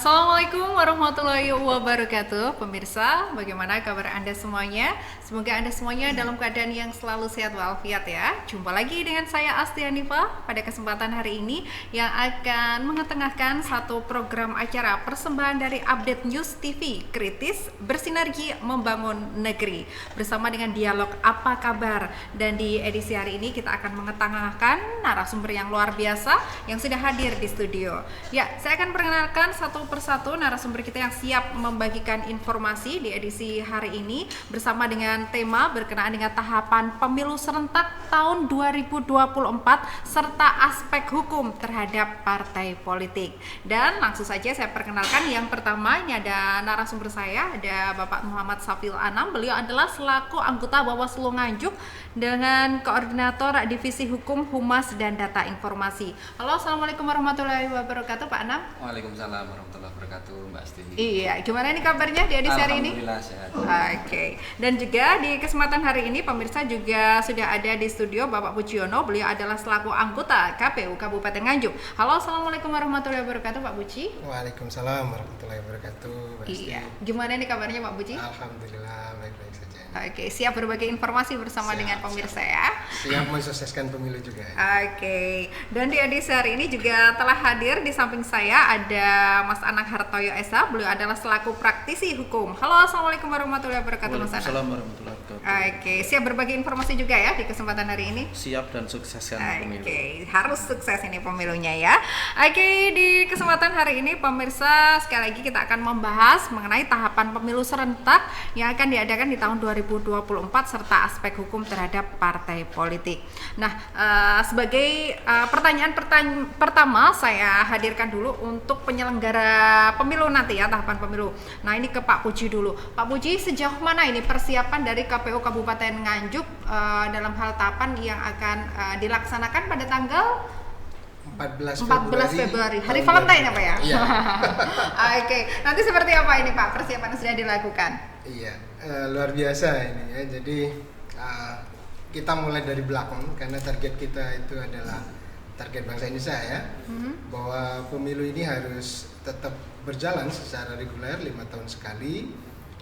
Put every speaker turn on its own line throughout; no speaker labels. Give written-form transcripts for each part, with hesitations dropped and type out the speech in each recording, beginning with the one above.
Assalamualaikum warahmatullahi wabarakatuh. Pemirsa, bagaimana kabar Anda semuanya? Semoga Anda semuanya dalam keadaan yang selalu sehat walafiat ya. Jumpa lagi dengan saya Asti Hanifa pada kesempatan hari ini yang akan mengetengahkan satu program acara persembahan dari Update News TV Kritis Bersinergi Membangun Negeri bersama dengan dialog Apa Kabar. Dan di edisi hari ini kita akan mengetengahkan narasumber yang luar biasa yang sudah hadir di studio. Ya, saya akan perkenalkan satu persatu narasumber kita yang siap membagikan informasi di edisi hari ini bersama dengan tema berkenaan dengan tahapan pemilu serentak tahun 2024 serta aspek hukum terhadap partai politik. Dan langsung saja saya perkenalkan yang pertama, ini ada narasumber saya, ada Bapak Muhammad Safil Anam. Beliau adalah selaku anggota Bawaslu Nganjuk dengan koordinator Divisi Hukum, Humas dan Data Informasi. Halo, Assalamualaikum warahmatullahi wabarakatuh Pak Anam.
Waalaikumsalam warahmatullahi wabarakatuh, Mbak Asti.
Iya, gimana nih kabarnya di edisi hari ini?
Alhamdulillah sehat.
Oke. Dan juga di kesempatan hari ini pemirsa juga sudah ada di studio Bapak Puciono. Beliau adalah selaku anggota KPU Kabupaten Nganjuk. Halo, Assalamualaikum warahmatullahi wabarakatuh Pak Puci.
Waalaikumsalam warahmatullahi wabarakatuh, Mbak Asti.
Iya. Gimana nih kabarnya Pak Puci?
Alhamdulillah baik-baik saja.
Oke, siap berbagi informasi bersama dengan pemirsa ya.
Siap mensukseskan pemilu juga.
Oke. Dan di edisi hari ini juga telah hadir di samping saya ada Mas Anang Hartoyo Esa. Beliau adalah selaku praktisi hukum. Halo, Assalamualaikum warahmatullahi wabarakatuh Mas Anang.
Waalaikumsalam warahmatullahi wabarakatuh.
Oke, siap berbagi informasi juga ya di kesempatan hari ini.
Siap dan sukseskan pemilu.
Oke, harus sukses ini pemilunya ya. Oke, di kesempatan hari ini pemirsa sekali lagi kita akan membahas mengenai tahapan pemilu serentak yang akan diadakan di tahun 2024 serta aspek hukum terhadap partai politik. Nah, sebagai pertanyaan pertama saya hadirkan dulu untuk penyelenggara pemilu nanti ya, tahapan pemilu. Nah, ini ke Pak Puji dulu. Pak Puji, sejauh mana ini persiapan dari KPU Kabupaten Nganjuk dalam hal tahapan yang akan dilaksanakan pada tanggal
14
Februari, hari Valentine apa ya?
Iya.
Oke, nanti seperti apa ini Pak persiapan yang sudah dilakukan?
Iya, luar biasa ini ya. Jadi kita mulai dari belakang karena target kita itu adalah target bangsa Indonesia ya, bahwa pemilu ini harus tetap berjalan secara reguler 5 tahun sekali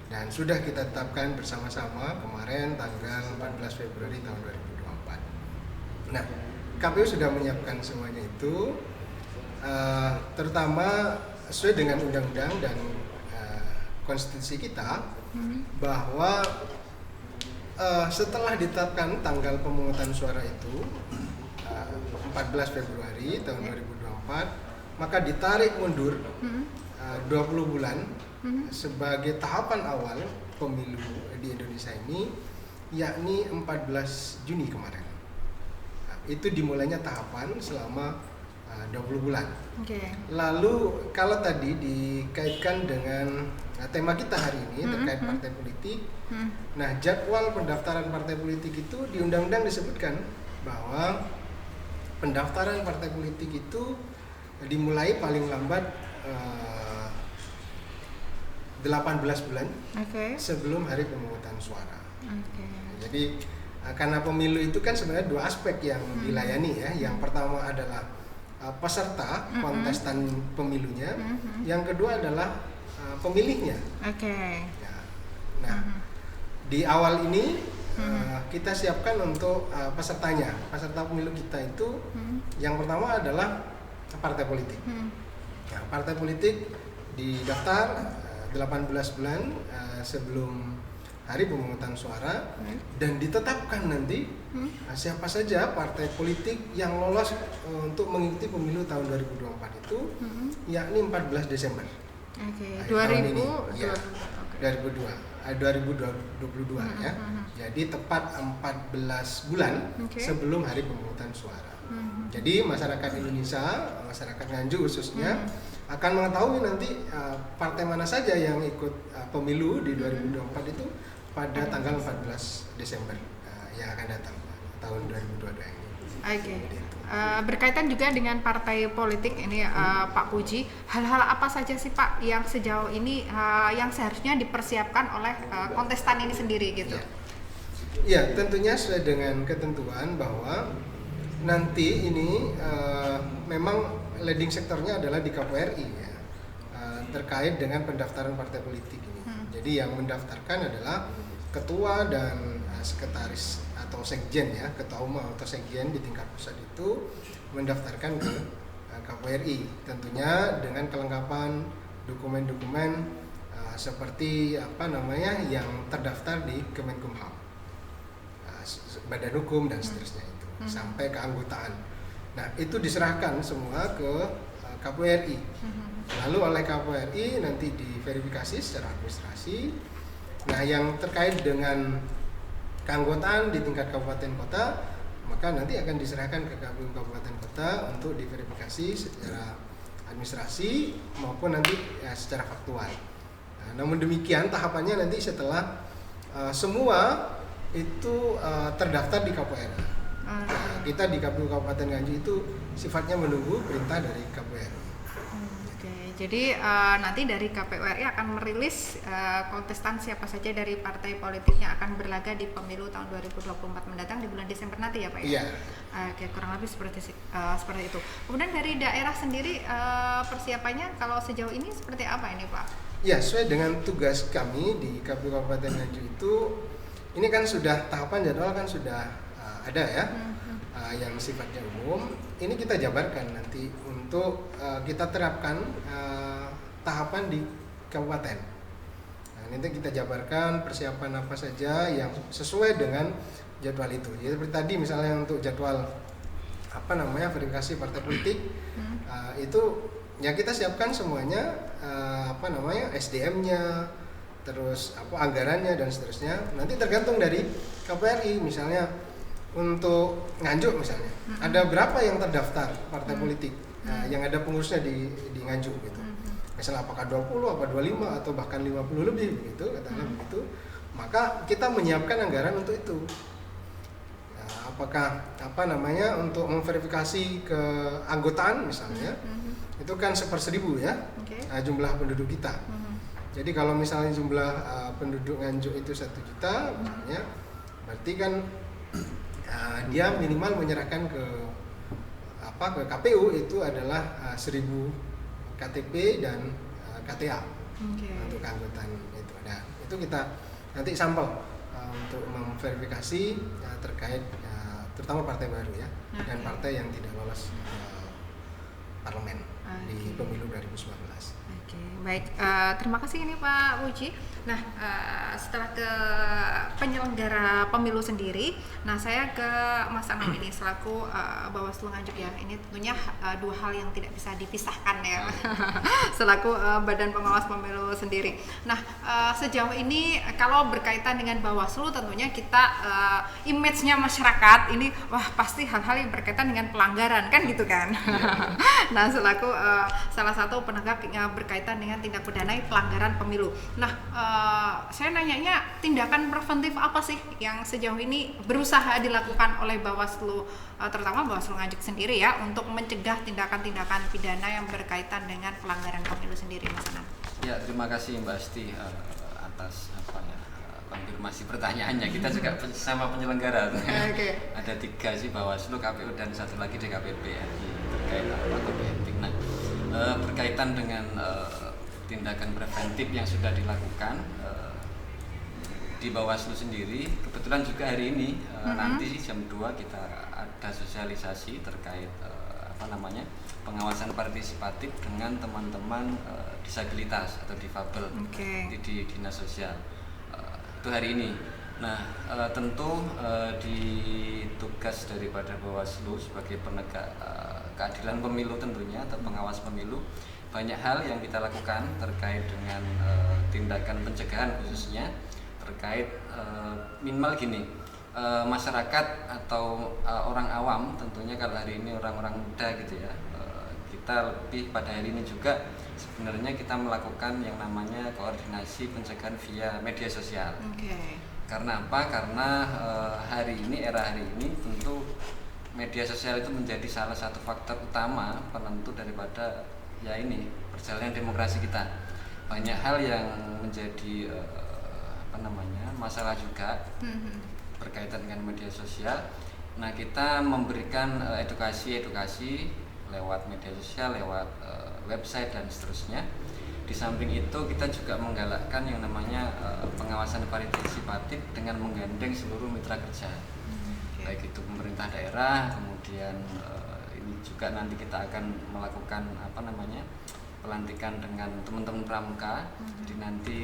dan sudah kita tetapkan bersama-sama kemarin tanggal 14 Februari tahun 2024. Nah, KPU sudah menyiapkan semuanya itu, terutama sesuai dengan undang-undang dan konstitusi kita, bahwa setelah ditetapkan tanggal pemungutan suara itu 14 Februari tahun 2024, maka ditarik mundur 20 bulan sebagai tahapan awal pemilu di Indonesia ini, yakni 14 Juni kemarin. Itu dimulainya tahapan selama 20 bulan.
Okay.
Lalu kalau tadi dikaitkan dengan tema kita hari ini terkait partai politik, nah jadwal pendaftaran partai politik itu di undang-undang disebutkan bahwa pendaftaran partai politik itu dimulai paling lambat 18 bulan sebelum hari pemungutan suara. Jadi karena pemilu itu kan sebenarnya dua aspek yang dilayani ya. Yang pertama adalah peserta kontestan pemilunya, yang kedua adalah pemilihnya. Ya. Nah, di awal ini kita siapkan untuk pesertanya. Peserta pemilu kita itu yang pertama adalah partai politik. Nah, partai politik didaftar 18 bulan sebelum hari pemungutan suara dan ditetapkan nanti siapa saja partai politik yang lolos untuk mengikuti pemilu tahun 2024 itu, yakni 14 Desember. Tahun ini, ya, 2022 ya. Jadi tepat 14 bulan sebelum hari pemungutan suara. Jadi masyarakat Indonesia, masyarakat Nganjuk khususnya akan mengetahui nanti partai mana saja yang ikut pemilu di 2024 itu pada tanggal 14 Desember yang akan datang tahun 2022 ini.
Oke. Berkaitan juga dengan partai politik ini Pak Puji, hal-hal apa saja sih Pak yang sejauh ini yang seharusnya dipersiapkan oleh kontestan ini sendiri gitu?
Ya, tentunya sesuai dengan ketentuan bahwa nanti ini memang leading sektornya adalah di KPRI ya. terkait dengan pendaftaran partai politik ini. Jadi yang mendaftarkan adalah ketua dan sekretaris atau sekjen ya, ketua umum atau sekjen di tingkat pusat itu mendaftarkan ke KPRI, tentunya dengan kelengkapan dokumen-dokumen seperti yang terdaftar di Kemenkumham, badan hukum dan seterusnya itu, sampai keanggotaan. Nah, itu diserahkan semua ke KPRI. Lalu oleh KPRI nanti diverifikasi secara administrasi. Nah, yang terkait dengan keanggotaan di tingkat kabupaten kota, maka nanti akan diserahkan ke KPU kabupaten kota untuk diverifikasi secara administrasi maupun nanti secara faktual. Nah, namun demikian tahapannya nanti setelah semua itu terdaftar di KPRI. Nah, kita di KPU Kabupaten Nganjuk itu sifatnya menunggu perintah dari KPRI.
Jadi nanti dari KPU RI akan merilis kontestan siapa saja dari partai politik yang akan berlaga di pemilu tahun 2024 mendatang di bulan Desember nanti ya Pak ya?
Iya.
Oke, kurang lebih seperti itu. Kemudian dari daerah sendiri persiapannya kalau sejauh ini seperti apa ini Pak?
Ya, sesuai dengan tugas kami di KPU Kabupaten Nganjuk itu, ini kan sudah tahapan jadwal kan sudah ada ya. Yang sifatnya umum, ini kita jabarkan nanti untuk kita terapkan tahapan di kabupaten. Nah, nanti kita jabarkan persiapan apa saja yang sesuai dengan jadwal itu. Jadi seperti tadi misalnya untuk jadwal verifikasi partai politik, itu ya kita siapkan semuanya, SDM-nya, terus anggarannya dan seterusnya. Nanti tergantung dari KPRI, misalnya untuk Nganjuk misalnya, ada berapa yang terdaftar partai politik yang ada pengurusnya di Nganjuk gitu. Misalnya apakah 20, apa 25 atau bahkan 50 lebih begitu, katakanlah begitu. Maka kita menyiapkan anggaran untuk itu. Nah, apakah untuk memverifikasi keanggotaan misalnya, itu kan 1/1000 ya, jumlah penduduk kita. Jadi kalau misalnya jumlah penduduk Nganjuk itu 1 juta misalnya, berarti kan dia minimal menyerahkan ke KPU itu adalah 1000 KTP dan KTA untuk keanggotaan itu. Nah, itu kita nanti sampel untuk memverifikasi terkait terutama partai baru ya, dan partai yang tidak lolos parlemen di pemilu 2019.
Baik, terima kasih ini Pak Puji. Nah, setelah ke penyelenggara pemilu sendiri, nah saya ke Mas Anam ini selaku Bawaslu Nganjuk ya. Ini tentunya dua hal yang tidak bisa dipisahkan ya, selaku Badan Pengawas Pemilu sendiri. Nah, sejauh ini kalau berkaitan dengan Bawaslu, tentunya kita image-nya masyarakat ini, wah pasti hal-hal yang berkaitan dengan pelanggaran kan gitu kan. Nah, selaku salah satu penegak yang berkaitan dengan tindak pidana pelanggaran pemilu. Nah, saya nanyanya tindakan preventif apa sih yang sejauh ini berusaha dilakukan oleh Bawaslu, terutama Bawaslu Nganjuk sendiri ya, untuk mencegah tindakan-tindakan pidana yang berkaitan dengan pelanggaran pemilu sendiri, Mas Anam?
Ya, terima kasih Mbak Asti atas konfirmasi pertanyaannya. Kita juga sama penyelenggara. Ada 3 sih, Bawaslu, KPU dan 1 lagi DKPP ya, terkait kode etik. Nah, berkaitan dengan tindakan preventif yang sudah dilakukan di Bawaslu sendiri, kebetulan juga hari ini nanti jam 2 kita ada sosialisasi terkait pengawasan partisipatif dengan teman-teman disabilitas atau difabel di dinas sosial. Itu hari ini. Nah, tentu di tugas daripada Bawaslu sebagai penegak keadilan pemilu tentunya atau pengawas pemilu, banyak hal yang kita lakukan terkait dengan tindakan pencegahan, khususnya terkait minimal gini, masyarakat atau orang awam, tentunya kalau hari ini orang-orang muda gitu ya, kita lebih pada hari ini juga sebenarnya kita melakukan yang namanya koordinasi pencegahan via media sosial. Karena apa? Karena era hari ini tentu media sosial itu menjadi salah satu faktor utama penentu daripada perjalanan demokrasi kita. Banyak hal yang menjadi masalah juga berkaitan dengan media sosial. Nah, kita memberikan edukasi lewat media sosial, lewat website dan seterusnya. Di samping itu kita juga menggalakkan yang namanya pengawasan partisipatif dengan menggandeng seluruh mitra kerja, baik itu pemerintah daerah, kemudian ini juga nanti kita akan melakukan pelantikan dengan teman-teman pramuka. Jadi nanti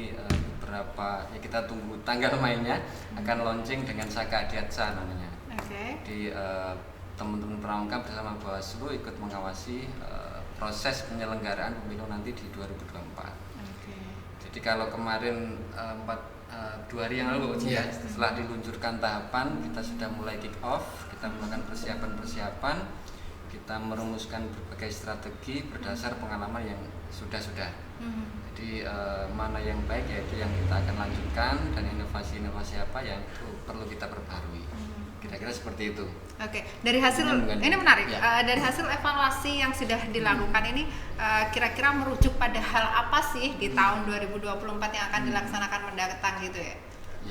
beberapa ya kita tunggu tanggal mainnya akan launching dengan Saka Adiatsa namanya. Di teman-teman pramuka bersama Bawaslu ikut mengawasi proses penyelenggaraan pemilu nanti di 2024. Jadi kalau kemarin 2 hari yang lalu setelah diluncurkan tahapan, kita sudah mulai kick off, kita melakukan persiapan, kita merumuskan berbagai strategi berdasar pengalaman yang sudah. Jadi mana yang baik yaitu yang kita akan lanjutkan, dan inovasi-inovasi apa yang itu perlu kita perbarui. Kira-kira seperti itu.
Oke, dari hasil ini menarik. Dari hasil evaluasi yang sudah dilakukan ini, kira-kira merujuk pada hal apa sih di tahun 2024 yang akan dilaksanakan mendatang gitu ya?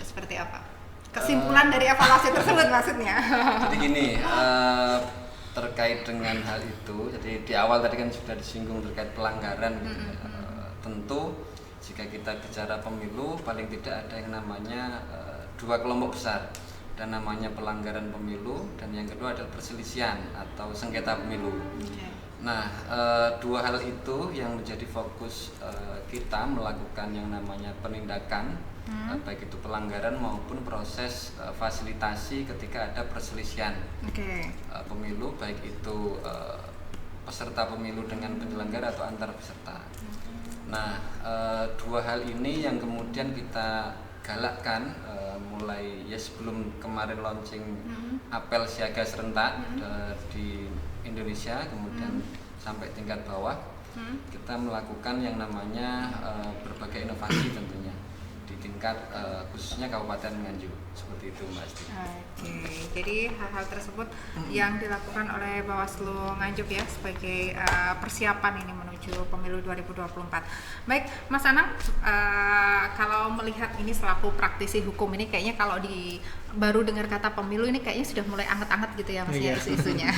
Seperti apa? Kesimpulan dari evaluasi tersebut maksudnya.
Jadi gini, terkait dengan hal itu, jadi di awal tadi kan sudah disinggung terkait pelanggaran. Tentu jika kita bicara pemilu, paling tidak ada yang namanya 2 kelompok besar. Dan namanya pelanggaran pemilu, dan yang kedua adalah perselisihan atau sengketa pemilu. Nah, 2 hal itu yang menjadi fokus kita melakukan yang namanya penindakan, baik itu pelanggaran maupun proses fasilitasi ketika ada perselisihan pemilu, baik itu peserta pemilu dengan penyelenggara atau antar peserta. Nah, 2 hal ini yang kemudian kita galakkan mulai sebelum kemarin launching apel siaga serentak di Indonesia, kemudian sampai tingkat bawah, kita melakukan yang namanya berbagai inovasi tentunya di tingkat khususnya Kabupaten Nganjuk, seperti itu Mbak Asti.
Jadi hal-hal tersebut yang dilakukan oleh Bawaslu Nganjuk ya sebagai persiapan ini menuju pemilu 2024. Baik, Mas Anang, kalau melihat ini selaku praktisi hukum ini kayaknya kalau baru dengar kata pemilu ini kayaknya sudah mulai anget-anget gitu ya Mas ya isu-isunya.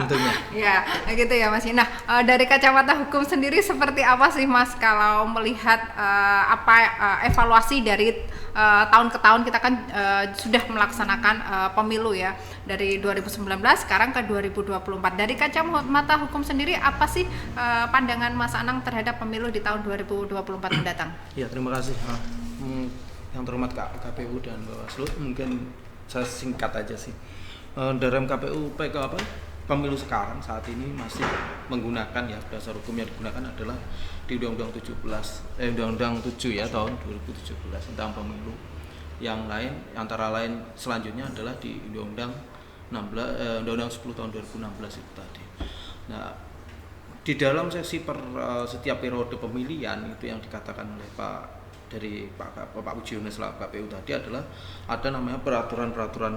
Tentunya.
Ya, gitu ya Mas. Nah, dari kacamata hukum sendiri seperti apa sih Mas kalau melihat evaluasi dari tahun ke tahun kita kan sudah melaksanakan pemilu ya dari 2019 sekarang ke 2024. Dari kacamata hukum sendiri apa sih pandangan Mas Anang terhadap pemilu di tahun 2024 mendatang?
Ya, terima kasih. Yang terhormat KPU dan Bawaslu, mungkin saya singkat aja sih. Dalam KPU pemilu sekarang saat ini masih menggunakan ya dasar hukum yang digunakan adalah di Undang-Undang 7 ya tahun 2017 tentang pemilu. Yang lain antara lain selanjutnya adalah di Undang-Undang 10 tahun 2016 itu tadi. Nah, di dalam sesi setiap periode pemilihan itu yang dikatakan oleh Pak Pujiono selaku KPU tadi adalah ada namanya peraturan-peraturan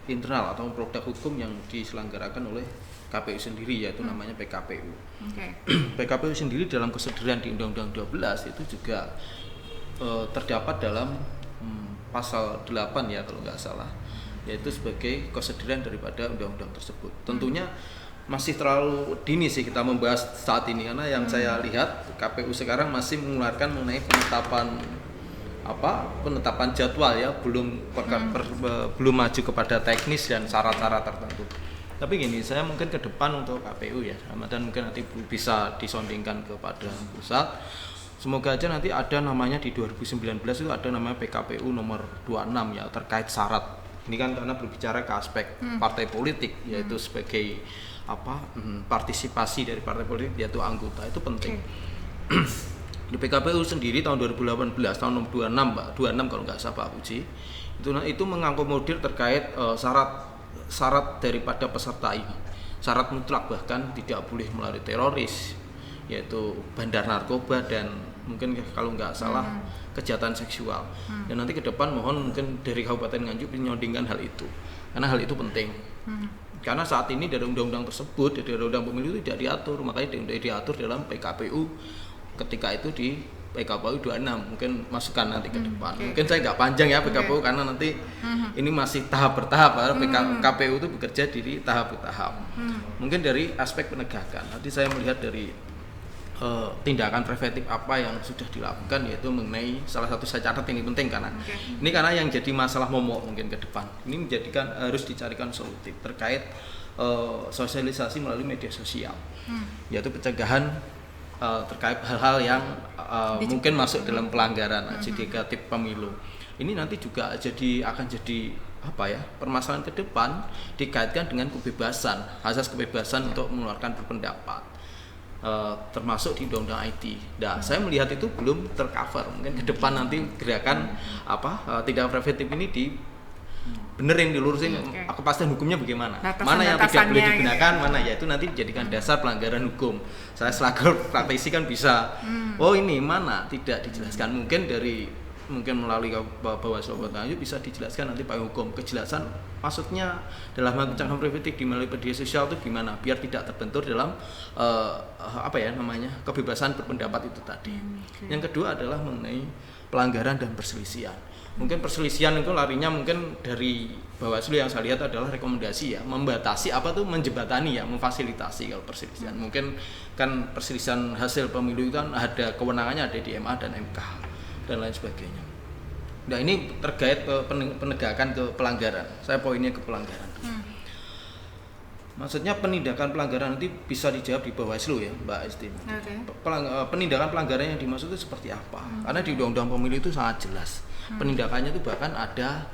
internal atau produk hukum yang diselenggarakan oleh KPU sendiri, yaitu namanya PKPU. PKPU sendiri dalam kesederhan di Undang-Undang 12 itu juga terdapat dalam pasal 8 ya kalau nggak salah, yaitu sebagai kesederhan daripada undang-undang tersebut. Tentunya masih terlalu dini sih kita membahas saat ini, karena yang saya lihat KPU sekarang masih mengeluarkan mengenai penetapan jadwal ya, belum maju kepada teknis dan syarat-syarat tertentu. Tapi gini, saya mungkin ke depan untuk KPU ya, dan mungkin nanti bisa disondingkan kepada pusat. Semoga aja nanti ada namanya di 2019 itu ada namanya PKPU nomor 26 ya terkait syarat. Ini kan karena berbicara ke aspek partai politik, yaitu sebagai partisipasi dari partai politik yaitu anggota, itu penting. Di PKPU sendiri tahun 2018 tahun 26 kalau nggak salah Pak Puji itu mengakomodir terkait syarat daripada peserta ini, syarat mutlak bahkan tidak boleh melalui teroris, yaitu bandar narkoba dan mungkin kalau nggak salah kejahatan seksual. Dan nanti ke depan mohon mungkin dari Kabupaten Nganjuk menyondingkan hal itu, karena hal itu penting. Karena saat ini dari undang-undang tersebut, dari undang-undang pemilu itu tidak diatur, makanya diatur dalam PKPU ketika itu di PKPU 26. Mungkin masukan nanti ke depan. Mungkin saya nggak panjang ya PKPU karena nanti ini masih tahap bertahap, karena KPU itu bekerja di tahap bertahap. Mungkin dari aspek penegakan, nanti saya melihat dari tindakan preventif apa yang sudah dilakukan, yaitu mengenai salah satu saya catat ini penting karena ini karena yang jadi masalah momok mungkin ke depan ini menjadikan harus dicarikan solutif terkait sosialisasi melalui media sosial, yaitu pencegahan terkait hal-hal yang mungkin masuk dalam pelanggaran adjudicatif pemilu. Ini nanti juga akan jadi apa ya, permasalahan ke depan dikaitkan dengan kebebasan, asas kebebasan untuk mengeluarkan berpendapat. Termasuk di undang-undang IT. Nah, saya melihat itu belum tercover. Mungkin ke depan nanti gerakan tindakan preventif ini benerin, dilurusin kepastian hukumnya bagaimana. Mana yang tidak boleh digunakan, mana ya itu nanti dijadikan dasar pelanggaran hukum. Saya selaku praktisi kan bisa, ini mana tidak dijelaskan, mungkin melalui Bawaslu Tanjung bisa dijelaskan nanti payung hukum, kejelasan maksudnya dalam hal pencegahan preventif di melalui media sosial itu gimana biar tidak terbentur dalam kebebasan berpendapat itu tadi. Yang kedua adalah mengenai pelanggaran dan perselisihan. Mungkin perselisihan itu larinya mungkin dari Bawaslu yang saya lihat adalah rekomendasi ya, membatasi menjembatani ya, memfasilitasi kalau perselisihan. Mungkin kan perselisihan hasil pemilu itu kan ada kewenangannya ada di MA dan MK dan lain sebagainya. Nah, ini terkait penegakan ke pelanggaran. Saya poinnya ke pelanggaran. Maksudnya penindakan pelanggaran nanti bisa dijawab di Bawaslu ya, Mbak Esti. Penindakan pelanggaran yang dimaksud itu seperti apa? Karena di Undang-Undang Pemilu itu sangat jelas. Penindakannya itu bahkan ada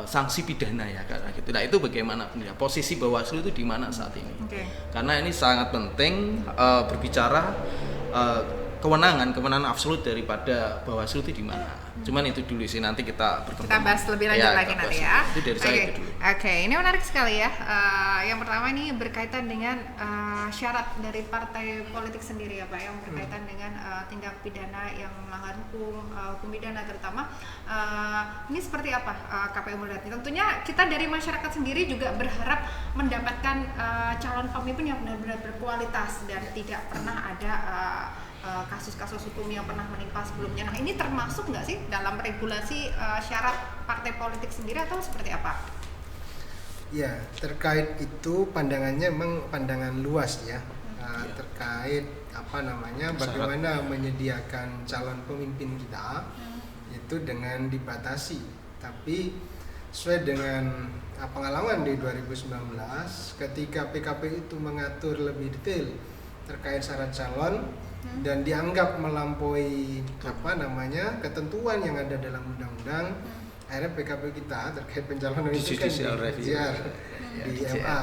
sanksi pidana ya karena gitu. Nah, itu bagaimana posisi Bawaslu itu di mana saat ini? Karena ini sangat penting berbicara kewenangan absolut daripada Bawaslu itu di mana. Cuman itu dulu sih, nanti kita
bahas lebih lanjut lagi nanti ya.
Itu dari saya itu dulu.
Ini menarik sekali ya. Yang pertama ini berkaitan dengan syarat dari partai politik sendiri ya Pak, yang berkaitan dengan tindak pidana yang melanggar hukum pidana terutama. Ini seperti apa KPU melihatnya? Tentunya kita dari masyarakat sendiri juga berharap mendapatkan calon pemimpin yang benar-benar berkualitas dan tidak pernah ada kasus-kasus hukum yang pernah menimpa sebelumnya. Nah, ini termasuk nggak sih dalam regulasi syarat partai politik sendiri atau seperti apa?
Ya, terkait itu pandangannya memang pandangan luas ya. Terkait bagaimana menyediakan calon pemimpin kita itu dengan dibatasi. Tapi sesuai dengan pengalaman di 2019 ketika PKPU itu mengatur lebih detail terkait syarat calon dan dianggap melampaui ketentuan yang ada dalam undang-undang, akhirnya PKPU kita terkait pencalonan itu kan di MA.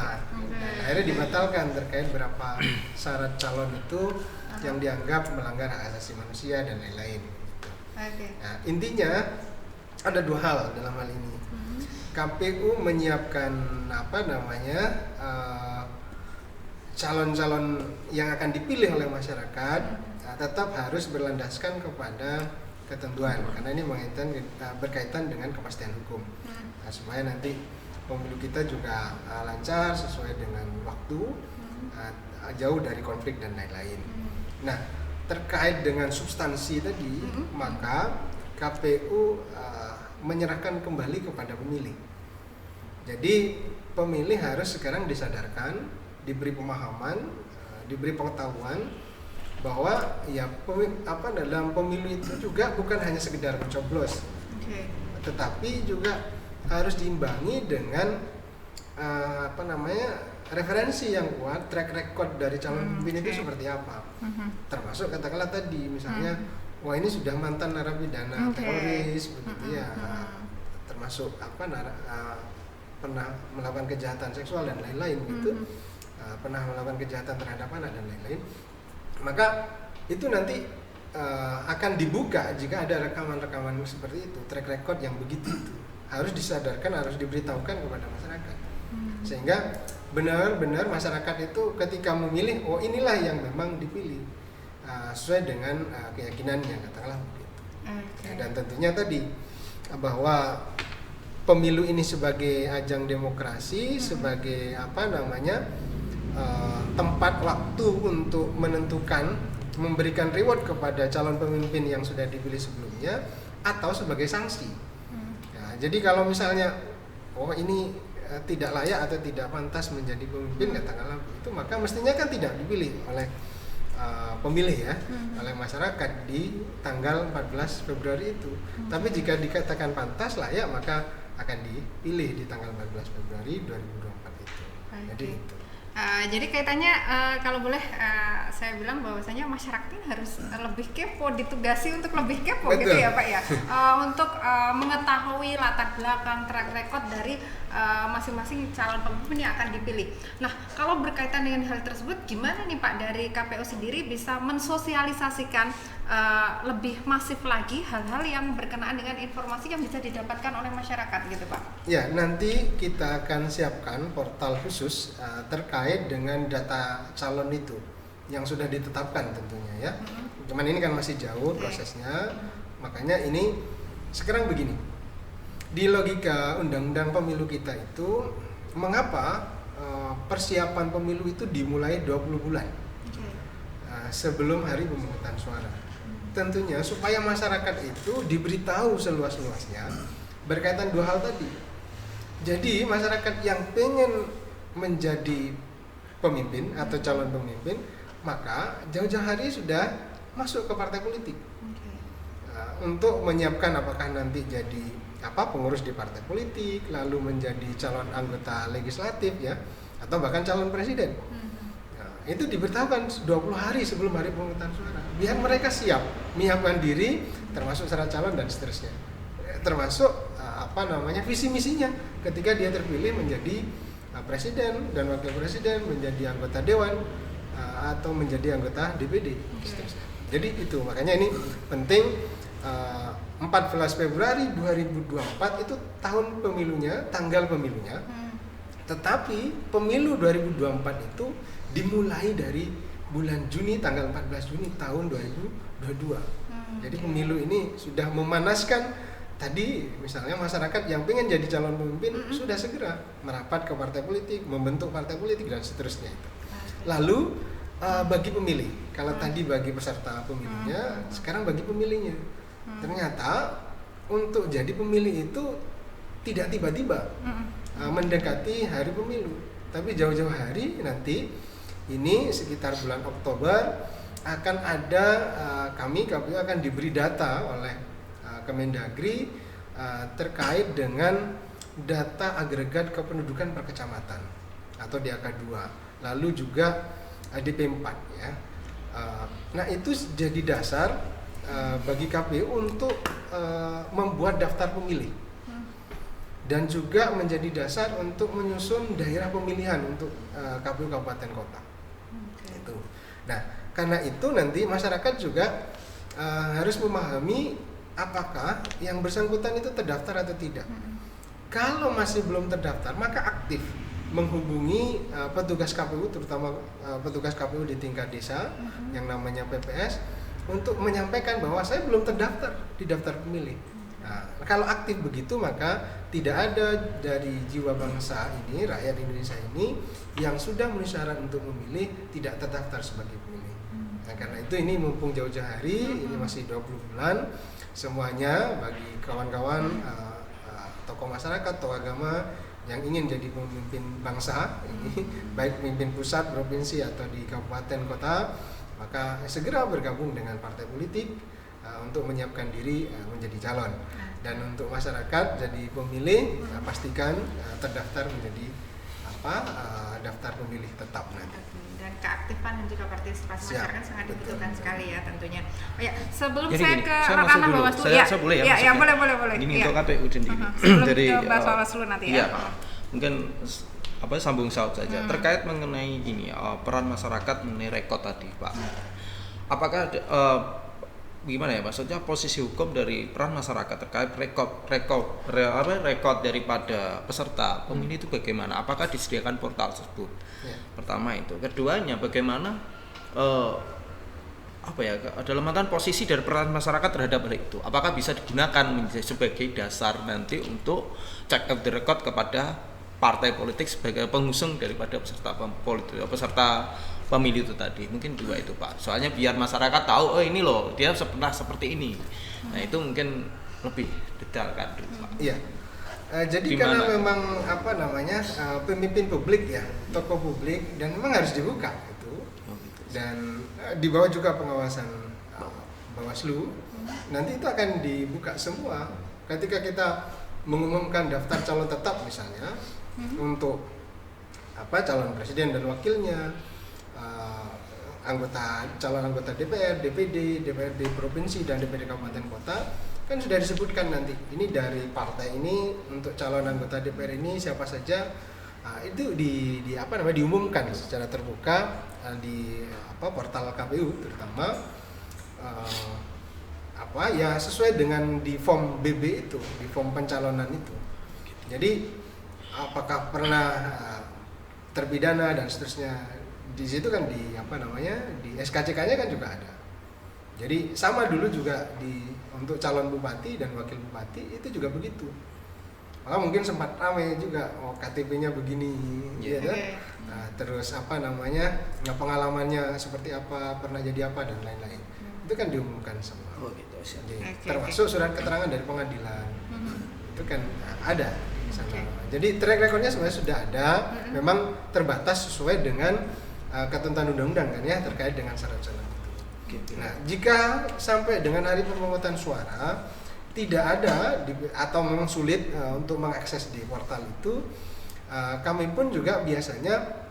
Akhirnya dibatalkan terkait berapa syarat calon itu yang dianggap melanggar hak asasi manusia dan lain-lain. Nah, intinya ada dua hal dalam hal ini. KPU menyiapkan calon-calon yang akan dipilih oleh masyarakat tetap harus berlandaskan kepada ketentuan karena ini berkaitan dengan kepastian hukum. Nah, supaya nanti pemilu kita juga lancar sesuai dengan waktu, jauh dari konflik dan lain-lain. Nah, terkait dengan substansi tadi, maka KPU menyerahkan kembali kepada pemilih. Jadi pemilih harus sekarang disadarkan, diberi pemahaman, diberi pengetahuan bahwa dalam pemilu itu juga bukan hanya sekedar mencoblos, tetapi juga harus diimbangi dengan referensi yang kuat, track record dari calon pemimpin itu seperti apa. Termasuk katakanlah tadi misalnya, wah ini sudah mantan narapidana teroris begitu ya, termasuk pernah melakukan kejahatan seksual dan lain-lain gitu. Pernah melakukan kejahatan terhadap anak dan lain-lain, maka itu nanti akan dibuka jika ada rekaman-rekaman seperti itu, track record yang begitu itu harus disadarkan, harus diberitahukan kepada masyarakat, sehingga benar-benar masyarakat itu ketika memilih, inilah yang memang dipilih sesuai dengan keyakinannya, katakanlah begitu. Dan tentunya tadi bahwa pemilu ini sebagai ajang demokrasi, sebagai tempat waktu untuk menentukan, memberikan reward kepada calon pemimpin yang sudah dipilih sebelumnya atau sebagai sanksi. Nah, jadi kalau misalnya ini tidak layak atau tidak pantas menjadi pemimpin katakanlah itu, maka mestinya kan tidak dipilih oleh pemilih ya, oleh masyarakat di tanggal 14 Februari itu. Tapi jika dikatakan pantas layak, maka akan dipilih di tanggal 14 Februari 2024 itu. Jadi itu.
Jadi kaitannya kalau boleh saya bilang bahwasanya masyarakat ini harus lebih kepo, ditugasi untuk lebih kepo. Betul. Gitu ya Pak ya, untuk mengetahui latar belakang, track record dari masing-masing calon pemimpin yang akan dipilih. Nah, kalau berkaitan dengan hal tersebut, gimana nih Pak dari KPU sendiri bisa mensosialisasikan lebih masif lagi hal-hal yang berkenaan dengan informasi yang bisa didapatkan oleh masyarakat gitu Pak?
Ya, nanti kita akan siapkan portal khusus terkait dengan data calon itu yang sudah ditetapkan tentunya ya. Cuman ini kan masih jauh prosesnya, makanya ini sekarang begini. Di logika undang-undang pemilu kita itu, mengapa persiapan pemilu itu dimulai 20 bulan sebelum hari pemungutan suara? Tentunya supaya masyarakat itu diberitahu seluas-luasnya berkaitan dua hal tadi. Jadi masyarakat yang pengen menjadi pemimpin atau calon pemimpin, maka jauh-jauh hari sudah masuk ke partai politik untuk menyiapkan apakah nanti jadi pengurus di partai politik, lalu menjadi calon anggota legislatif ya, atau bahkan calon presiden. Itu diberitahukan 20 hari sebelum hari pemungutan suara, biar mereka siap menyiapkan diri, termasuk syarat calon dan seterusnya, termasuk visi misinya ketika dia terpilih menjadi presiden dan wakil presiden, menjadi anggota dewan atau menjadi anggota DPD seterusnya. Jadi itu makanya ini penting. 14 Februari 2024 itu tahun pemilunya, tanggal pemilunya. Tetapi pemilu 2024 itu dimulai dari bulan Juni, tanggal 14 Juni tahun 2022. Jadi pemilu ini sudah memanaskan tadi, misalnya masyarakat yang pengen jadi calon pemimpin sudah segera merapat ke partai politik, membentuk partai politik dan seterusnya itu. Lalu bagi pemilih, kalau tadi bagi peserta pemilunya, sekarang bagi pemilihnya. Ternyata untuk jadi pemilih itu tidak tiba-tiba mendekati hari pemilu, tapi jauh-jauh hari nanti. Ini sekitar bulan Oktober akan ada kami KPU akan diberi data oleh Kemendagri terkait dengan data agregat kependudukan per kecamatan atau DAK 2, lalu juga DP4 ya. Nah itu jadi dasar bagi KPU untuk membuat daftar pemilih dan juga menjadi dasar untuk menyusun daerah pemilihan untuk KPU kabupaten kota. Itu. Nah, karena itu nanti masyarakat juga harus memahami apakah yang bersangkutan itu terdaftar atau tidak. Kalau masih belum terdaftar, maka aktif menghubungi petugas KPU, terutama petugas KPU di tingkat desa yang namanya PPS, untuk menyampaikan bahwa saya belum terdaftar di daftar pemilih. Nah, kalau aktif begitu, maka tidak ada dari jiwa bangsa ini, rakyat Indonesia ini yang sudah memenuhi syarat untuk memilih tidak terdaftar sebagai pemilih. Nah, karena itu ini mumpung jauh-jauh hari, ini masih 20 bulan, semuanya bagi kawan-kawan tokoh masyarakat, tokoh agama yang ingin jadi pemimpin bangsa ini, baik pemimpin pusat, provinsi atau di kabupaten kota, maka segera bergabung dengan partai politik untuk menyiapkan diri menjadi calon. Dan untuk masyarakat jadi pemilih, pastikan terdaftar menjadi daftar pemilih tetap nanti.
Dan keaktifan dan juga partisipasi masyarakat sangat dibutuhkan sekali ya tentunya. Oh ya, sebelum
jadi
saya
gini,
ke
saya
ranah Bawaslu
saya boleh ya?
Ya, boleh.
Ini untuk KPU sendiri.
Sebelum
dari
ke Bawaslu nanti ya.
Mungkin sambung saut saja terkait mengenai ini peran masyarakat mengenai rekod tadi, Pak. Apakah gimana ya, maksudnya posisi hukum dari peran masyarakat terkait rekod daripada peserta pemilih itu bagaimana? Apakah disediakan portal tersebut? Pertama itu. Keduanya bagaimana dalam artian posisi dari peran masyarakat terhadap hal itu? Apakah bisa digunakan sebagai dasar nanti untuk check up the record kepada partai politik sebagai pengusung daripada peserta pemilu itu tadi? Mungkin dua itu, Pak. Soalnya biar masyarakat tahu, oh ini loh dia pernah seperti ini. Nah itu mungkin lebih detail kan, Pak.
Iya. Jadi
Gimana?
karena memang pemimpin publik ya, tokoh publik, dan memang harus dibuka itu, dan di bawah juga pengawasan Bawaslu. Nanti itu akan dibuka semua ketika kita mengumumkan daftar calon tetap misalnya untuk calon presiden dan wakilnya, calon anggota DPR, DPD, DPRD provinsi dan DPD kabupaten kota, kan sudah disebutkan nanti ini dari partai ini untuk calon anggota DPR ini siapa saja. Itu diumumkan secara terbuka di portal KPU terutama, sesuai dengan di form BB itu, di form pencalonan itu. Jadi apakah pernah terpidana dan seterusnya, di situ kan di SKCK-nya kan juga ada. Jadi sama dulu juga untuk calon bupati dan wakil bupati itu juga begitu. Maka mungkin sempat ramai juga, KTP-nya begini, ya kan? Terus pengalamannya seperti apa, pernah jadi apa dan lain-lain. Itu kan diumumkan semua. Termasuk surat keterangan dari pengadilan. Itu kan ada di sana. Jadi track record-nya sebenarnya sudah ada, memang terbatas sesuai dengan ketentuan undang-undang kan ya, terkait dengan syarat-syarat itu. Nah, jika sampai dengan hari pemungutan suara tidak ada atau memang sulit untuk mengakses di portal itu, kami pun juga biasanya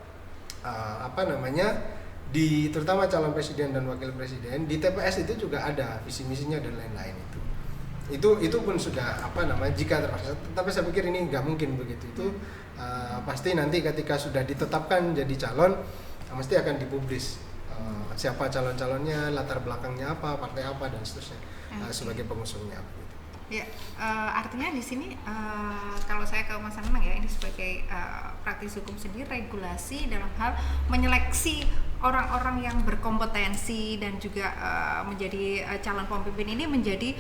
terutama calon presiden dan wakil presiden di TPS itu juga ada visi misinya dan lain-lain itu pun sudah jika terpaksa. Tapi saya pikir ini nggak mungkin begitu. Itu pasti nanti ketika sudah ditetapkan jadi calon mesti akan dipublis siapa calon-calonnya, latar belakangnya apa, partai apa dan seterusnya, sebagai pengusungnya.
Ya, artinya di sini kalau saya ke Mas Anang ya, ini sebagai praktisi hukum sendiri, regulasi dalam hal menyeleksi orang-orang yang berkompetensi dan juga menjadi calon pemimpin ini menjadi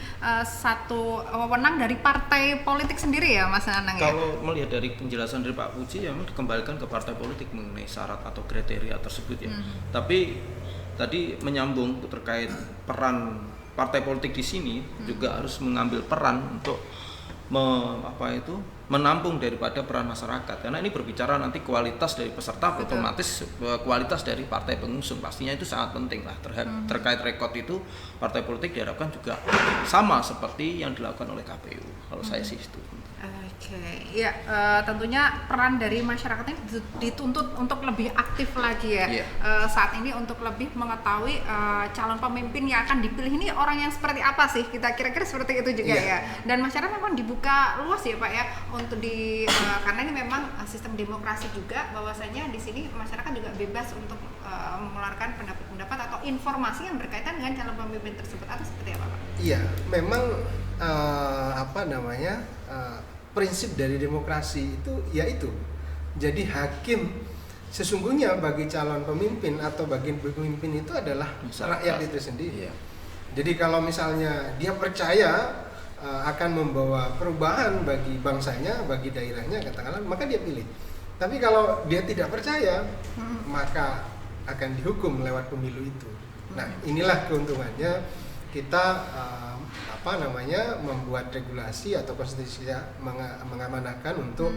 satu wewenang dari partai politik sendiri ya, Mas Anang ya?
Kalau melihat dari penjelasan dari Pak Puji, ya memang dikembalikan ke partai politik mengenai syarat atau kriteria tersebut ya. Tapi tadi menyambung terkait peran partai politik di sini juga harus mengambil peran untuk menampung daripada peran masyarakat, karena ini berbicara nanti kualitas dari peserta. Betul. Otomatis kualitas dari partai pengusung pastinya itu sangat penting lah. Terkait rekod itu partai politik diharapkan juga sama seperti yang dilakukan oleh KPU. Kalau saya sih itu.
Oke, ya tentunya peran dari masyarakat ini dituntut untuk lebih aktif lagi ya. Saat ini untuk lebih mengetahui calon pemimpin yang akan dipilih ini orang yang seperti apa sih, kita kira-kira seperti itu juga ya. Dan masyarakat memang dibuka luas ya Pak ya untuk karena ini memang sistem demokrasi juga, bahwasanya di sini masyarakat juga bebas untuk mengeluarkan pendapat-pendapat atau informasi yang berkaitan dengan calon pemimpin tersebut, atau seperti apa Pak?
Iya, memang prinsip dari demokrasi itu yaitu jadi hakim sesungguhnya bagi calon pemimpin atau bagi pemimpin itu adalah rakyat itu sendiri. Jadi kalau misalnya dia percaya akan membawa perubahan bagi bangsanya, bagi daerahnya katakanlah, maka dia pilih. Tapi kalau dia tidak percaya, maka akan dihukum lewat pemilu itu. Nah, inilah keuntungannya kita membuat regulasi atau konstitusi mengamanahkan untuk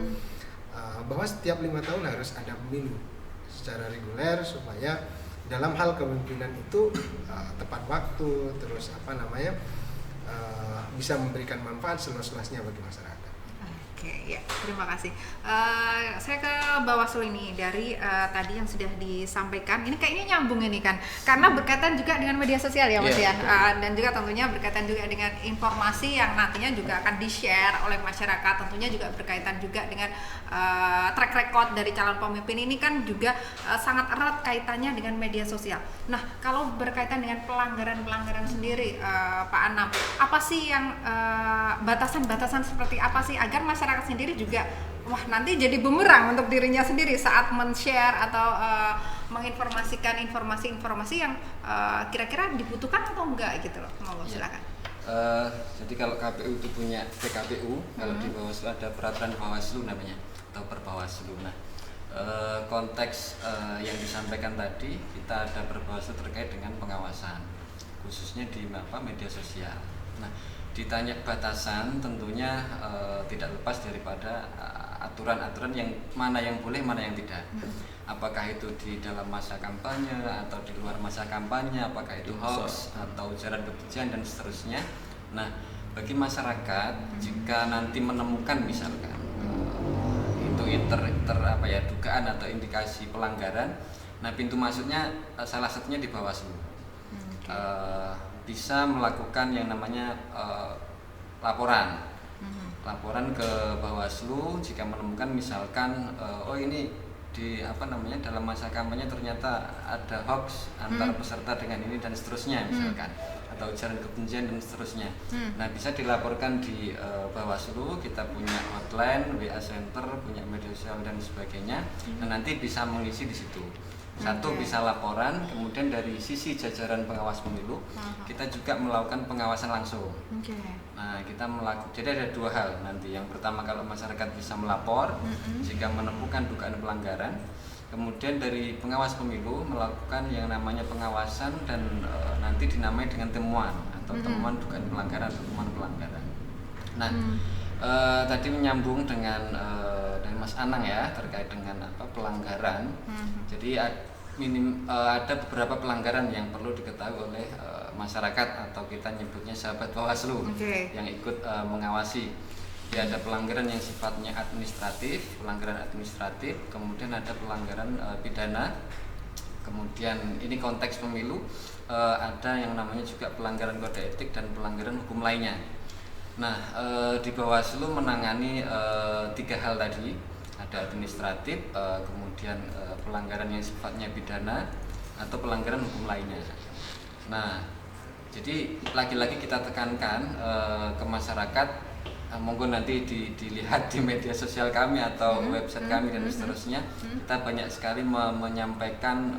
bahwa setiap 5 tahun harus ada pemilu secara reguler, supaya dalam hal kepemimpinan itu tepat waktu, terus bisa memberikan manfaat seluas-luasnya bagi masyarakat.
Oke, ya, terima kasih. Saya ke Bawaslu ini dari tadi yang sudah disampaikan. Ini kayaknya nyambung ini kan, karena berkaitan juga dengan media sosial ya Mas ya, dan juga tentunya berkaitan juga dengan informasi yang nantinya juga akan di-share oleh masyarakat. Tentunya juga berkaitan juga dengan track record dari calon pemimpin ini kan juga sangat erat kaitannya dengan media sosial. Nah, kalau berkaitan dengan pelanggaran-pelanggaran sendiri, Pak Anam, apa sih yang batasan-batasan seperti apa sih agar masyarakat sendiri juga nanti jadi bumerang untuk dirinya sendiri saat men-share atau menginformasikan informasi-informasi yang kira-kira dibutuhkan atau enggak gitu loh. Mau silakan.
Jadi kalau KPU itu punya PKPU, kalau di Bawaslu ada peraturan Bawaslu namanya atau Perbawaslu. Nah, konteks yang disampaikan tadi, kita ada Perbawaslu terkait dengan pengawasan, khususnya di media sosial. Nah, ditanya batasan tentunya tidak lepas daripada aturan-aturan yang mana yang boleh, mana yang tidak. Apakah itu di dalam masa kampanye atau di luar masa kampanye, apakah itu hoax atau ujaran kebencian dan seterusnya. Nah, bagi masyarakat jika nanti menemukan misalkan itu apa ya, dugaan atau indikasi pelanggaran, nah pintu masuknya salah satunya di Bawaslu. Bisa melakukan yang namanya laporan ke Bawaslu jika menemukan misalkan oh ini di dalam masa kampanye ternyata ada hoax antara peserta dengan ini dan seterusnya misalkan, atau ujaran kebencian dan seterusnya. Nah, bisa dilaporkan di Bawaslu. Kita punya hotline, WA center, punya media sosial dan sebagainya. Nah, nanti bisa mengisi di situ. Satu, bisa laporan, kemudian dari sisi jajaran pengawas pemilu kita juga melakukan pengawasan langsung. Nah, kita jadi ada dua hal nanti. Yang pertama, kalau masyarakat bisa melapor jika menemukan dugaan pelanggaran, kemudian dari pengawas pemilu melakukan yang namanya pengawasan dan nanti dinamai dengan temuan atau temuan dugaan pelanggaran atau temuan pelanggaran. Nah, tadi menyambung dengan dari Mas Anang ya terkait dengan pelanggaran. Jadi ada beberapa pelanggaran yang perlu diketahui oleh masyarakat atau kita nyebutnya sahabat Bawaslu yang ikut mengawasi. Ya, ada pelanggaran yang sifatnya administratif, kemudian ada pelanggaran pidana, kemudian ini konteks pemilu, ada yang namanya juga pelanggaran kode etik dan pelanggaran hukum lainnya. Nah, di Bawaslu menangani 3 hal tadi, ada administratif, kemudian pelanggaran yang sifatnya pidana atau pelanggaran hukum lainnya. Nah, jadi lagi-lagi kita tekankan ke masyarakat, monggo nanti dilihat di media sosial kami atau website kami dan seterusnya. Kita banyak sekali menyampaikan